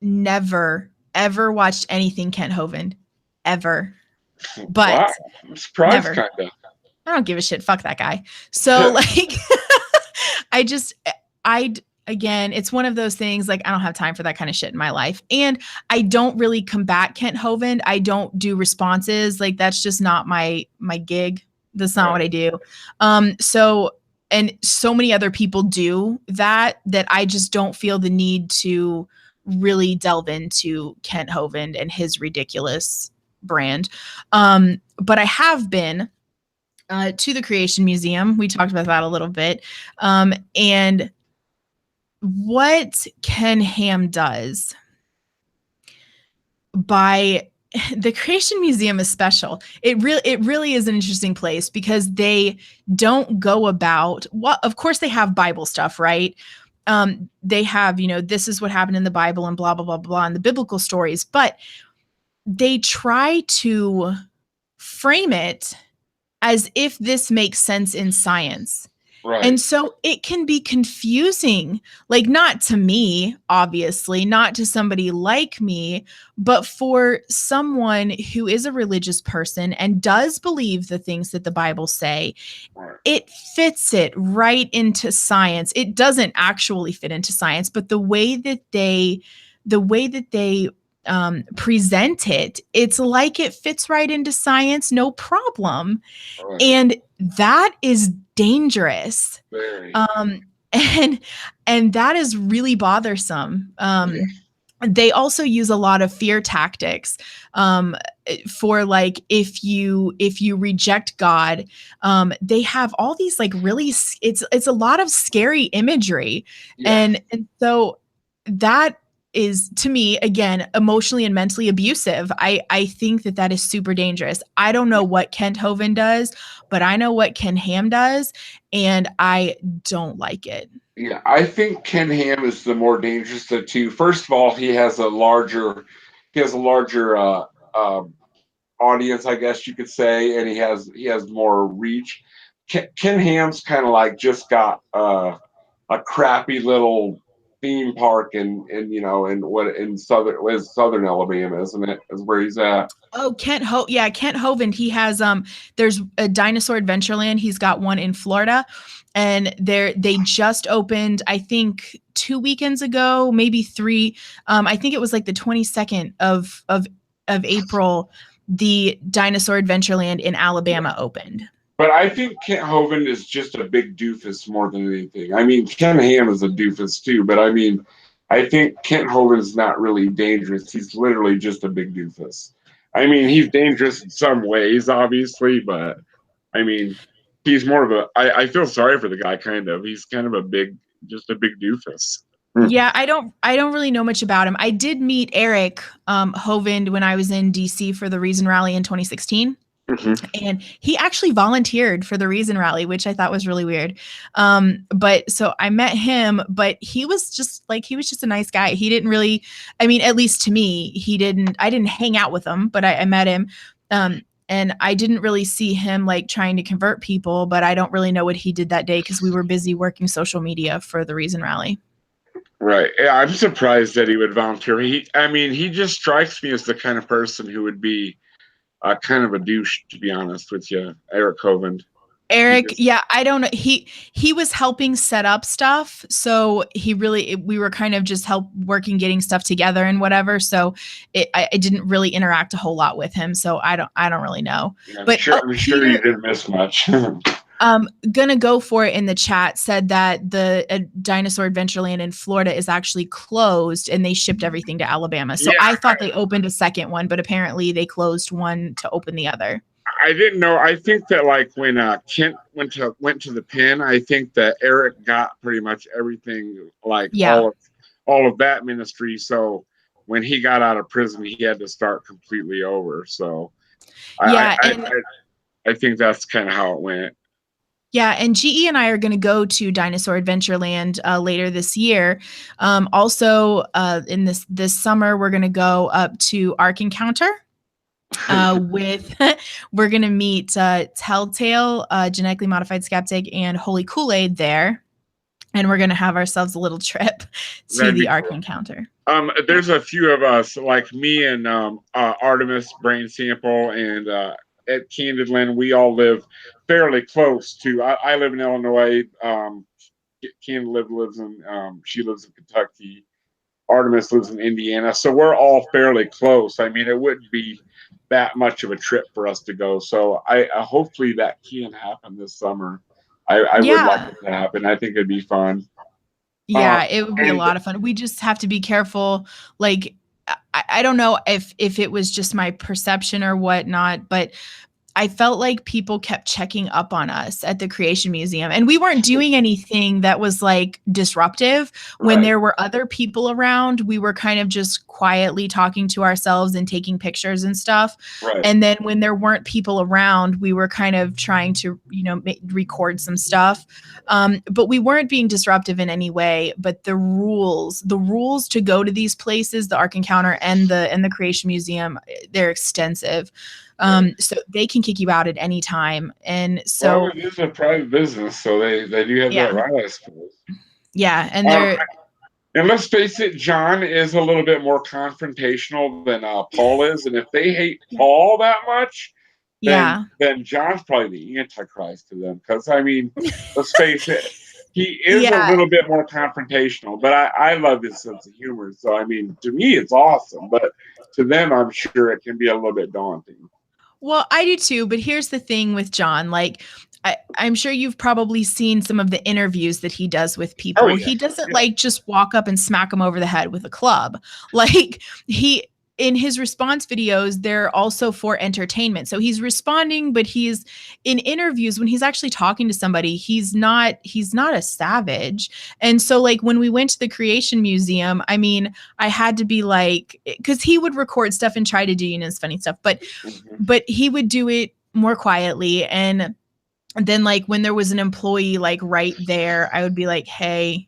never ever watched anything Kent Hovind, ever. But Wow, I'm surprised, never. kind of. I don't give a shit. Fuck that guy. So like, I just, I again, it's one of those things. Like, I don't have time for that kind of shit in my life, and I don't really combat Kent Hovind. I don't do responses. Like, that's just not my gig. That's not what I do. So and so many other people do that I just don't feel the need to really delve into Kent Hovind and his ridiculous brand. But I have been to the Creation Museum. We talked about that a little bit. And what Ken Ham does by the Creation Museum is special. It really is an interesting place because they don't go about what, of course they have Bible stuff, right? They have, this is what happened in the Bible and blah, blah, blah, blah, and the biblical stories, but they try to frame it as if this makes sense in science. Right. And so it can be confusing, like not to me, obviously, not to somebody like me, but for someone who is a religious person and does believe the things that the Bible say, it fits it right into science. It doesn't actually fit into science, but the way that they present it, it's like it fits right into science, no problem. Right. And that is dangerous. Very. And that is really bothersome. They also use a lot of fear tactics for like if you reject God, they have all these like really it's a lot of scary imagery. Yeah. And so that is, to me, again, emotionally and mentally abusive. I think that is super dangerous. I don't know what Kent Hovind does, but I know what Ken Ham does, and I don't like it. Yeah, I think Ken Ham is the more dangerous of the two. First of all, he has a larger audience, I guess you could say, and he has more reach. Ken Ham's kind of like just got a crappy little theme park in southern Alabama, isn't it? Is where he's at. Oh, Kent Hovind. He has there's a Dinosaur Adventureland. He's got one in Florida, and they just opened, I think 2 weekends ago, maybe 3. I think it was like the 22nd of April. The Dinosaur Adventureland in Alabama opened. But I think Kent Hovind is just a big doofus more than anything. I mean, Ken Ham is a doofus too, but I mean, I think Kent Hovind is not really dangerous. He's literally just a big doofus. I mean, he's dangerous in some ways, obviously, but I mean, he's more of I feel sorry for the guy, kind of. He's kind of just a big doofus. Yeah, I don't really know much about him. I did meet Eric Hovind when I was in DC for the Reason Rally in 2016. Mm-hmm. And he actually volunteered for the Reason Rally, which I thought was really weird. But so I met him, but he was just a nice guy. He didn't really, I mean, at least to me, I didn't hang out with him, but I met him. And I didn't really see him like trying to convert people, but I don't really know what he did that day because we were busy working social media for the Reason Rally. Right. Yeah, I'm surprised that he would volunteer. He just strikes me as the kind of person who would be kind of a douche, to be honest with you, Eric Hovind. I don't know. He was helping set up stuff, so we were kind of just working, getting stuff together and whatever. So I didn't really interact a whole lot with him, so I don't really know. Yeah, I'm sure you didn't miss much. Gonna go for it in the chat said that the Dinosaur Adventureland in Florida is actually closed and they shipped everything to Alabama. So yeah, I thought they opened a second one, but apparently they closed one to open the other. I didn't know. I think that like when Kent went to the pen, I think that Eric got pretty much everything, like all of that ministry. So when he got out of prison, he had to start completely over. So I think that's kind of how it went. Yeah, and GE and I are going to go to Dinosaur Adventureland later this year. Also, in this summer, we're going to go up to Ark Encounter. with we're gonna meet Telltale, genetically modified skeptic, and Holy Kool-Aid there, and we're gonna have ourselves a little trip to That'd the be Ark cool. Encounter. Yeah. There's a few of us, like me and Artemis Brain Sample and at Candidland. We all live fairly close to. I live in Illinois. Candid lives in. She lives in Kentucky. Artemis lives in Indiana, so we're all fairly close. I mean, it wouldn't be that much of a trip for us to go. So I hopefully that can happen this summer. I would like Yeah. it to happen. I think it'd be fun. Yeah, it would be a And lot of fun. We just have to be careful. Like, I don't know if it was just my perception or whatnot, but I felt like people kept checking up on us at the Creation Museum, and we weren't doing anything that was like disruptive. When right, there were other people around, we were kind of just quietly talking to ourselves and taking pictures and stuff. right, And then when there weren't people around, we were kind of trying to, record some stuff. But we weren't being disruptive in any way. But the rules to go to these places, the Ark Encounter and the Creation Museum, they're extensive. right. So they can kick you out at any time. And Well, so, it is a private business, so they do have that yeah, right, I suppose. yeah. And Um, they're, and let's face it, John is a little bit more confrontational than Paul is, and if they hate yeah, Paul that much, then yeah, then John's probably the antichrist to them. Because I mean, let's face it, he is a yeah. little bit more confrontational. But I love his sense of humor. So I mean, to me, it's awesome. But to them, I'm sure it can be a little bit daunting. Well, I do too. But here's the thing with John. Like, I'm sure you've probably seen some of the interviews that he does with Oh people. yeah, He doesn't yeah, like just walk up and smack them over the head with a club. Like, he, in his response videos, they're also for entertainment. So he's responding, but he's in interviews when he's actually talking to somebody, he's not a savage. And so like when we went to the Creation Museum, I mean, I had to be like, because he would record stuff and try to do, his funny stuff, but hmm he would do it more quietly. And then like when there was an employee like right there, I would be like, hey,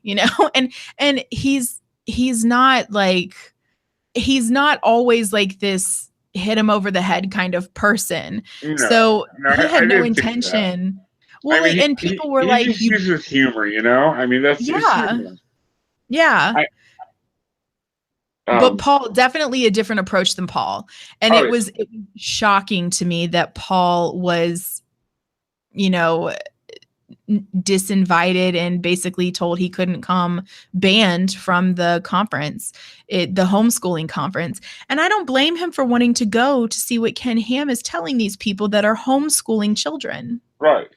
and he's not like, he's not always like this hit him over the head kind of person. no, So no, he I had no didn't think that. intention. I Well, mean, like, and people were he like, just you, uses humor, you know. I mean, that's it's yeah, humor. yeah. I But um. Paul, definitely a different approach than Paul. And Oh it was shocking to me that Paul was, you know, disinvited and basically told he couldn't come, banned from the conference, the homeschooling conference. And I don't blame him for wanting to go to see what Ken Ham is telling these people that are homeschooling children. right.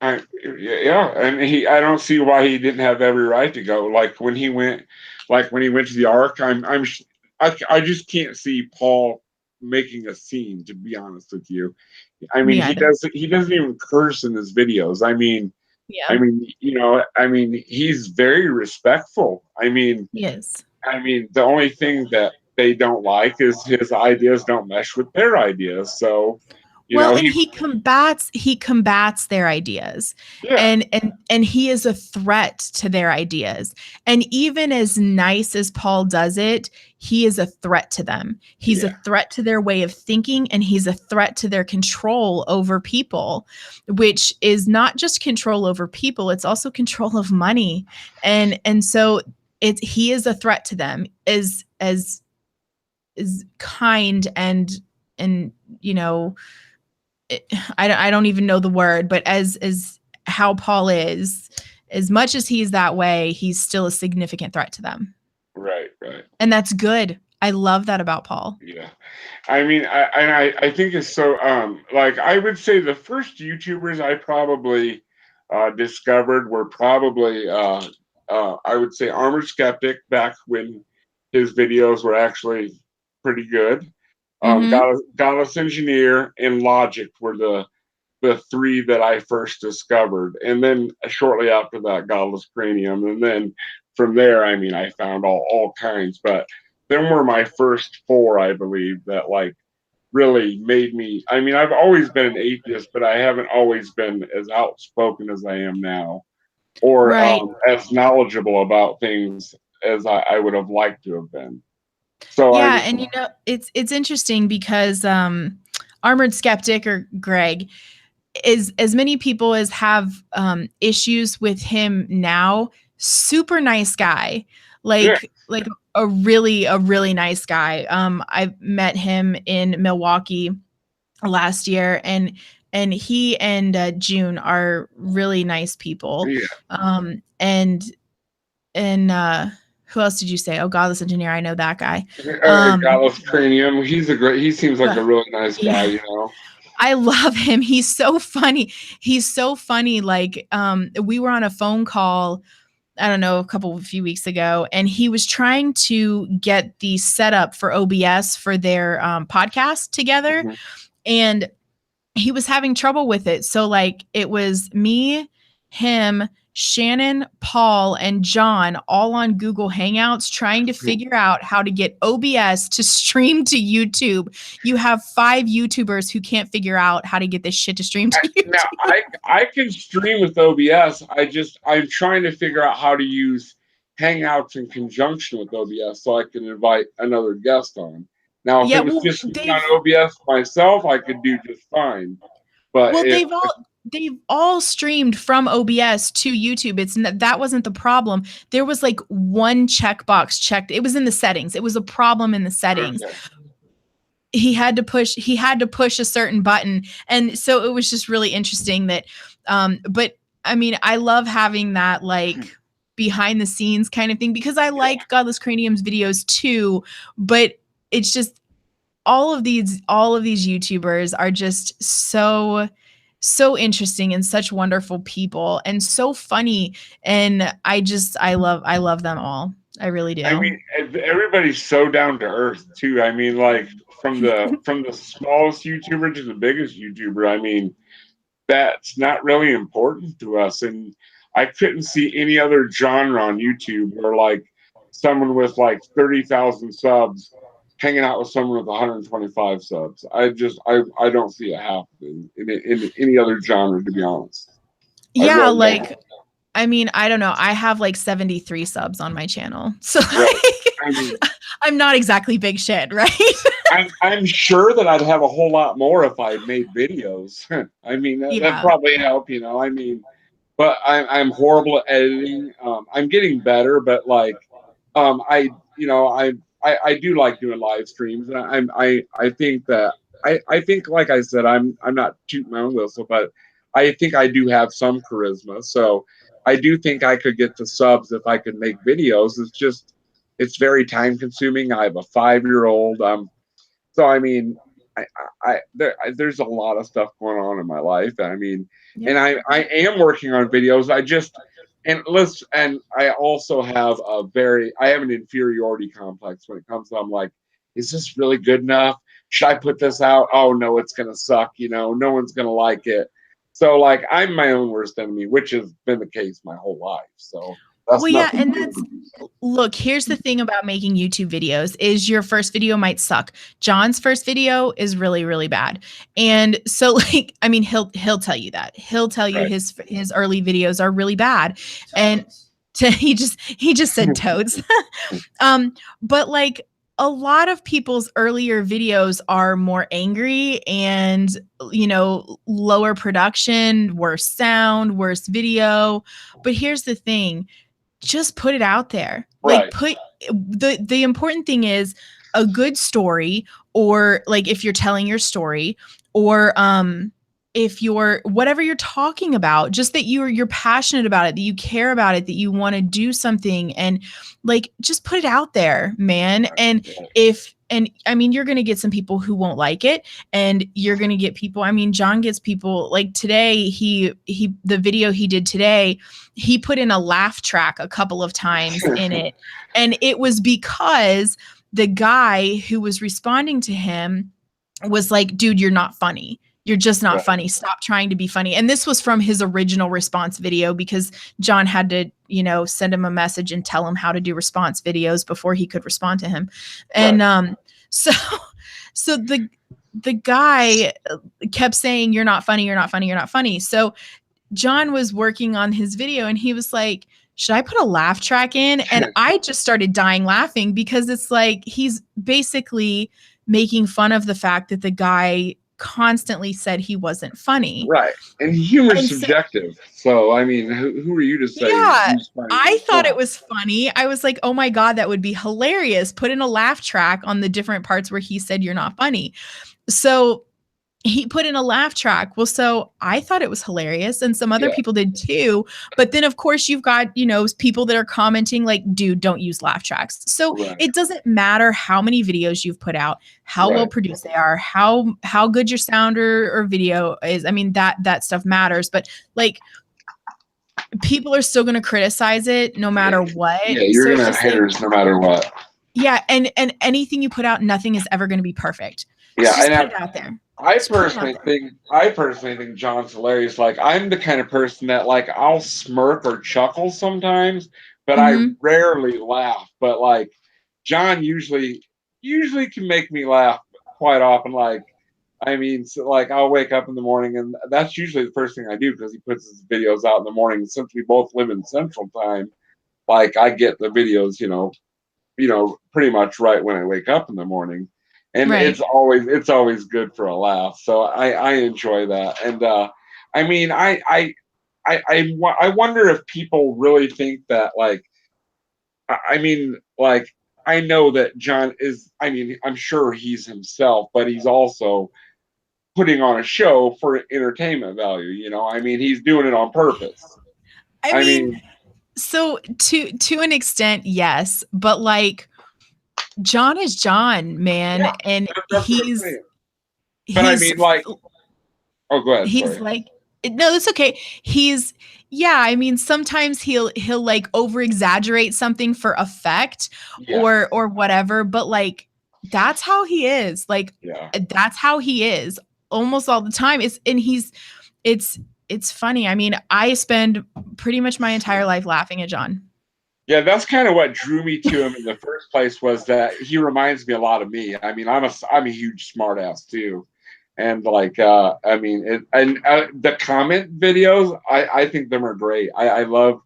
Yeah, and I don't see why he didn't have every right to go. Like when he went to the Ark, I just can't see Paul making a scene. To be honest with you, I mean Me either. he doesn't even curse in his videos. Yeah, I mean he's very respectful. he is. I mean the only thing that they don't like is his ideas don't mesh with their ideas. So, Well, and he he combats their ideas. yeah And he is a threat to their ideas. And even as nice as Paul does it, he is a threat to them. He's a yeah threat to their way of thinking, and he's a threat to their control over people, which is not just control over people, it's also control of money. And so he is a threat to them, as kind and you know I don't even know the word, but as how Paul is, as much as he's that way, he's still a significant threat to them. right. And that's good. I love that about Paul. Yeah, I mean, I think it's so. Like I would say, the first YouTubers I probably discovered were probably I would say Armored Skeptic back when his videos were actually pretty good. Mhm. Godless Engineer and Logic were the three that I first discovered, and then shortly after that, Godless Cranium, and then from there, I mean, I found all kinds, but them were my first four, I believe, that like really made me. I mean, I've always been an atheist, but I haven't always been as outspoken as I am now, or Right. as knowledgeable about things as I would have liked to have been. So I Yeah, mean, and it's interesting because Armored Skeptic or Greg, is as many people as have issues with him now. Super nice guy, Yeah. like a really nice guy. I met him in Milwaukee last year, and he and June are really nice people. Yeah. And who else did you say? Oh, Godless Engineer. I know that guy. Godless Cranium. He seems like a really nice guy, Yeah. you know. I love him. He's so funny. He's so funny. Like, we were on a phone call, I don't know, a few weeks ago, and he was trying to get the setup for OBS for their podcast together. Mm-hmm. And he was having trouble with it. So like it was me, him, Shannon, Paul, and John all on Google Hangouts trying to figure out how to get OBS to stream to YouTube. You have 5 YouTubers who can't figure out how to get this shit to stream to YouTube. Now I can stream with OBS. I'm trying to figure out how to use Hangouts in conjunction with OBS so I can invite another guest on. Now, if it was just me on OBS myself, I could do just fine. But they've all streamed from OBS to YouTube. That wasn't the problem. There was like one checkbox checked. It was in the settings. It was a problem in the settings. Okay. He had to push a certain button, and so it was just really interesting that. But I mean, I love having that like behind the scenes kind of thing because I like Godless Cranium's videos too, but it's just all of these YouTubers are just so interesting and such wonderful people and so funny, and I love them all. I really do. I mean, everybody's so down to earth too. I mean, like from the smallest YouTuber to the biggest YouTuber. I mean, that's not really important to us, and I couldn't see any other genre on YouTube where like someone with like 30,000 subs hanging out with someone with 125 subs. I don't see it happening in any other genre, to be honest. Yeah, like, I mean, I don't know. I have like 73 subs on my channel. So like, I'm not exactly big shit, right? I'm sure that I'd have a whole lot more if I made videos. I mean, that'd probably help, you know. I mean, but I'm horrible at editing. I'm getting better, but like, I do like doing live streams. I think that I think, like I said, I'm not tooting my own whistle, but I think I do have some charisma. So I do think I could get the subs if I could make videos. It's very time consuming. I have a 5-year-old. So I mean, there's a lot of stuff going on in my life. I mean, and I am working on videos. And I also have I have an inferiority complex when it comes to, I'm like, is this really good enough? Should I put this out? Oh no, it's gonna suck, you know, no one's gonna like it. So like I'm my own worst enemy, which has been the case my whole life. So look, here's the thing about making YouTube videos is your first video might suck. John's first video is really, really bad. And so like, I mean, he'll tell you that. He'll tell you his early videos are really bad. And he just said toads. But like a lot of people's earlier videos are more angry and, you know, lower production, worse sound, worse video. But here's the thing. Just put it out there. Like the important thing is a good story, or like if you're telling your story, or if you're whatever you're talking about, just that you're passionate about it, that you care about it, that you want to do something, and like just put it out there, man. And I mean, you're going to get some people who won't like it, and you're going to get people. I mean, John gets people like today. The video he did today, he put in a laugh track a couple of times in it. And it was because the guy who was responding to him was like, dude, you're not funny. You're just not funny. Stop trying to be funny. And this was from his original response video because John had to, you know, send him a message and tell him how to do response videos before he could respond to him. And so the guy kept saying, you're not funny, you're not funny, you're not funny. So John was working on his video and he was like, should I put a laugh track in? And I just started dying laughing because it's like he's basically making fun of the fact that the guy constantly said he wasn't funny. Right. And humor's And so, subjective. So, I mean, who are you to say yeah, who's funny and I who's thought it not? was funny. I was like, oh my God, that would be hilarious. Put in a laugh track on the different parts where he said you're not funny. So he put in a laugh track. Well, so I thought it was hilarious, and some other Yeah. people did too. But then, of course, you've got, people that are commenting like, dude, don't use laugh tracks. So Right. it doesn't matter how many videos you've put out, how well Right. produced they are, how good your sound or video is. I mean, that stuff matters. But like, people are still going to criticize it no matter what. Yeah, you're So gonna it's have just like, haters no matter what. yeah, and anything you put out, nothing is ever going to be perfect. Yeah, So just put and it out there. I Just put it out I personally think John's hilarious. Like, I'm the kind of person that, like, I'll smirk or chuckle sometimes, but there. I Hmm. rarely laugh. But like, John usually can make me laugh quite often. Like, I mean, so, like, I'll wake up in the morning, and that's usually the first thing I do because he puts his videos out in the morning. Since we both live in Central Time, like, I get the videos, pretty much right when I wake up in the morning, and Right. it's always good for a laugh. So I enjoy that, and I mean, I wonder if people really think that, like, I mean, like, I know that John is. I mean, I'm sure he's himself, but he's also putting on a show for entertainment value. I mean, he's doing it on purpose. I I mean, mean, so to an extent, yes, but like John is John, man, yeah, and that's what I'm saying. But I he's mean, like, oh, go ahead. he's Sorry. like, no, that's okay. He's, yeah, I mean, sometimes he'll like over exaggerate something for effect Yeah, or whatever, but like that's how he is. Like yeah. that's how he is almost all the time. It's it's funny. I mean, I spend pretty much my entire life laughing at John. Yeah, that's kind of what drew me to him in the first place, was that he reminds me a lot of me. I mean, I'm a huge smartass too, and like, I mean, the comment videos, I think them are great. I love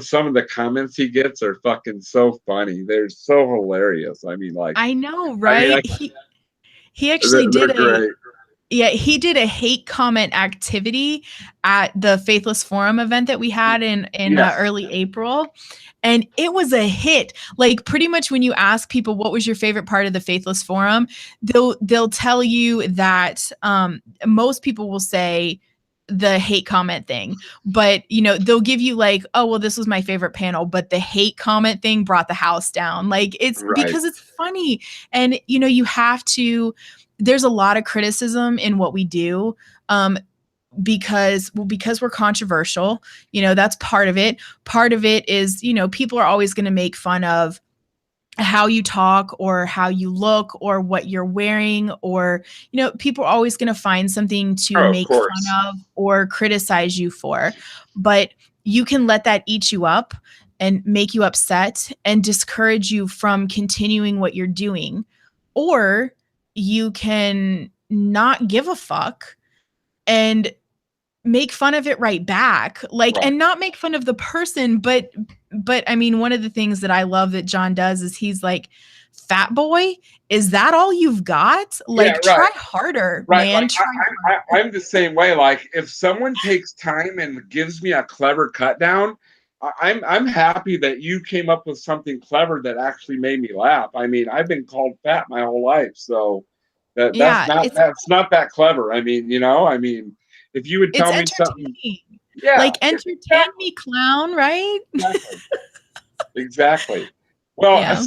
some of the comments he gets are fucking so funny. They're so hilarious. I mean, like, I know, I mean, right? He actually they're did great. he did a hate comment activity at the Faithless Forum event that we had in Yes, early April, and it was a hit. Like pretty much when you ask people what was your favorite part of the Faithless Forum, they'll tell you that most people will say the hate comment thing, but they'll give you like, oh well, this was my favorite panel, but the hate comment thing brought the house down. Like it's right. because it's funny, and you have to, there's a lot of criticism in what we do, because we're controversial. That's part of it. Part of it is, people are always going to make fun of how you talk or how you look or what you're wearing, or people are always going to find something to Oh, of make course. fun of or criticize you for. But you can let that eat you up and make you upset and discourage you from continuing what you're doing, or you can not give a fuck and make fun of it right back, like, Right. and not make fun of the person, but I mean, one of the things that I love that John does is he's like, fat boy, is that all you've got? Yeah, Like right. try harder, Right, man, like, try I'm the same way. Like, if someone takes time and gives me a clever cut down, I'm happy that you came up with something clever that actually made me laugh. I mean, I've been called fat my whole life, so that's yeah, not that clever. I mean, I mean, if you would it's tell me something, entertaining, yeah, like entertain exactly, me, clown, right? exactly. Exactly. Well, Yeah,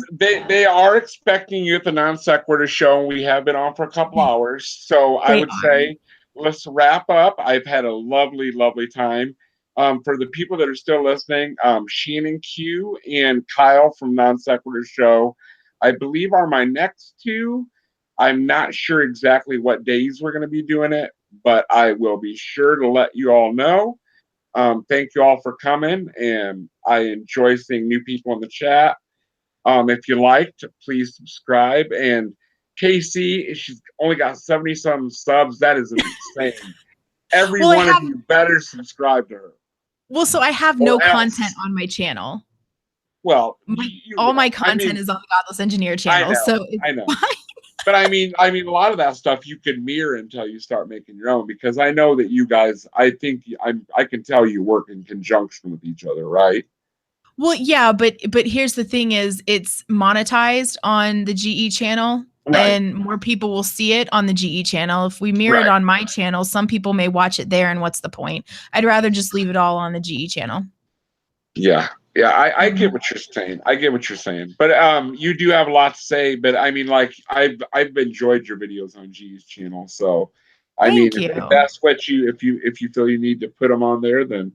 they are expecting you at the non sequitur show, and we have been on for a couple hours. So I they would are. say let's wrap up. I've had a lovely, lovely time. For the people that are still listening, Shannon Q and Kyle from Non Sequitur Show, I believe, are my next two. I'm not sure exactly what days we're going to be doing it, but I will be sure to let you all know. Thank you all for coming, and I enjoy seeing new people in the chat. If you liked, please subscribe. And Casey, she's only got 70 some subs. That is insane. Every Well, one of you better subscribe to her, so I have no or content else. on my channel. Well, My you all my will. I content mean, is on the Godless Engineer I channel, know, so it's I know. fine. But I mean, a lot of that stuff you can mirror until you start making your own. Because I know that you guys, I can tell you work in conjunction with each other, right? Well, yeah, but here's the thing is it's monetized on the GE channel Right, and more people will see it on the GE channel. If we mirror it right. on my channel, some people may watch it there and what's the point? I'd rather just leave it all on the GE channel. Yeah, yeah. I get Mhm. what you're saying. I get what you're saying. But you do have a lot to say. But I mean, like I've enjoyed your videos on G's channel. So I mean, Thank if you. that's what you if you feel you need to put them on there, then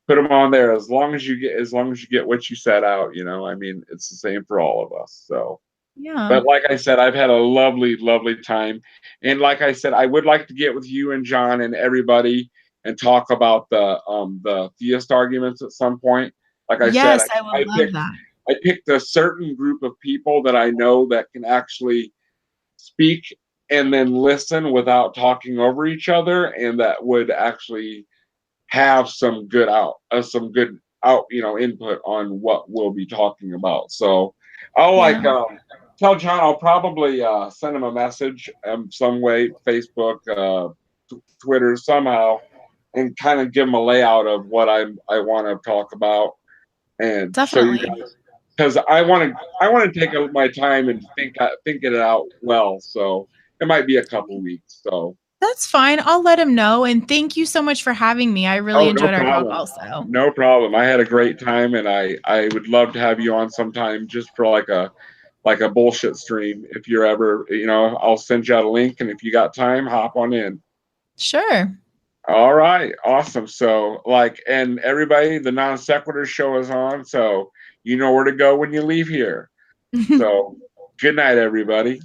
put them on there. As long as you get what you set out. I mean, it's the same for all of us. So. Yeah. But like I said, I've had a lovely, lovely time. And like I said, I would like to get with you and John and everybody and talk about the theist arguments at some point. Like I said, Yes, I would I love picked that. I picked a certain group of people that I know that can actually speak and then listen without talking over each other, and that would actually have some good out input on what we'll be talking about. So I'll like Yeah. tell John. I'll probably send him a message some way, Facebook, Twitter, somehow, and kind of give him a layout of what I want to talk about, and so you Definitely. guys, because I want to take my time and think it out well. So it might be a couple weeks. So. That's fine. I'll let him know. And thank you so much for having me. I really Oh, no enjoyed our talk problem. also. No problem. I had a great time, and I would love to have you on sometime just for like a bullshit stream. If you're ever, I'll send you out a link, and if you got time, hop on in. Sure. All right, awesome. So, and everybody, the non sequitur show is on, so you know where to go when you leave here. So, good night, everybody.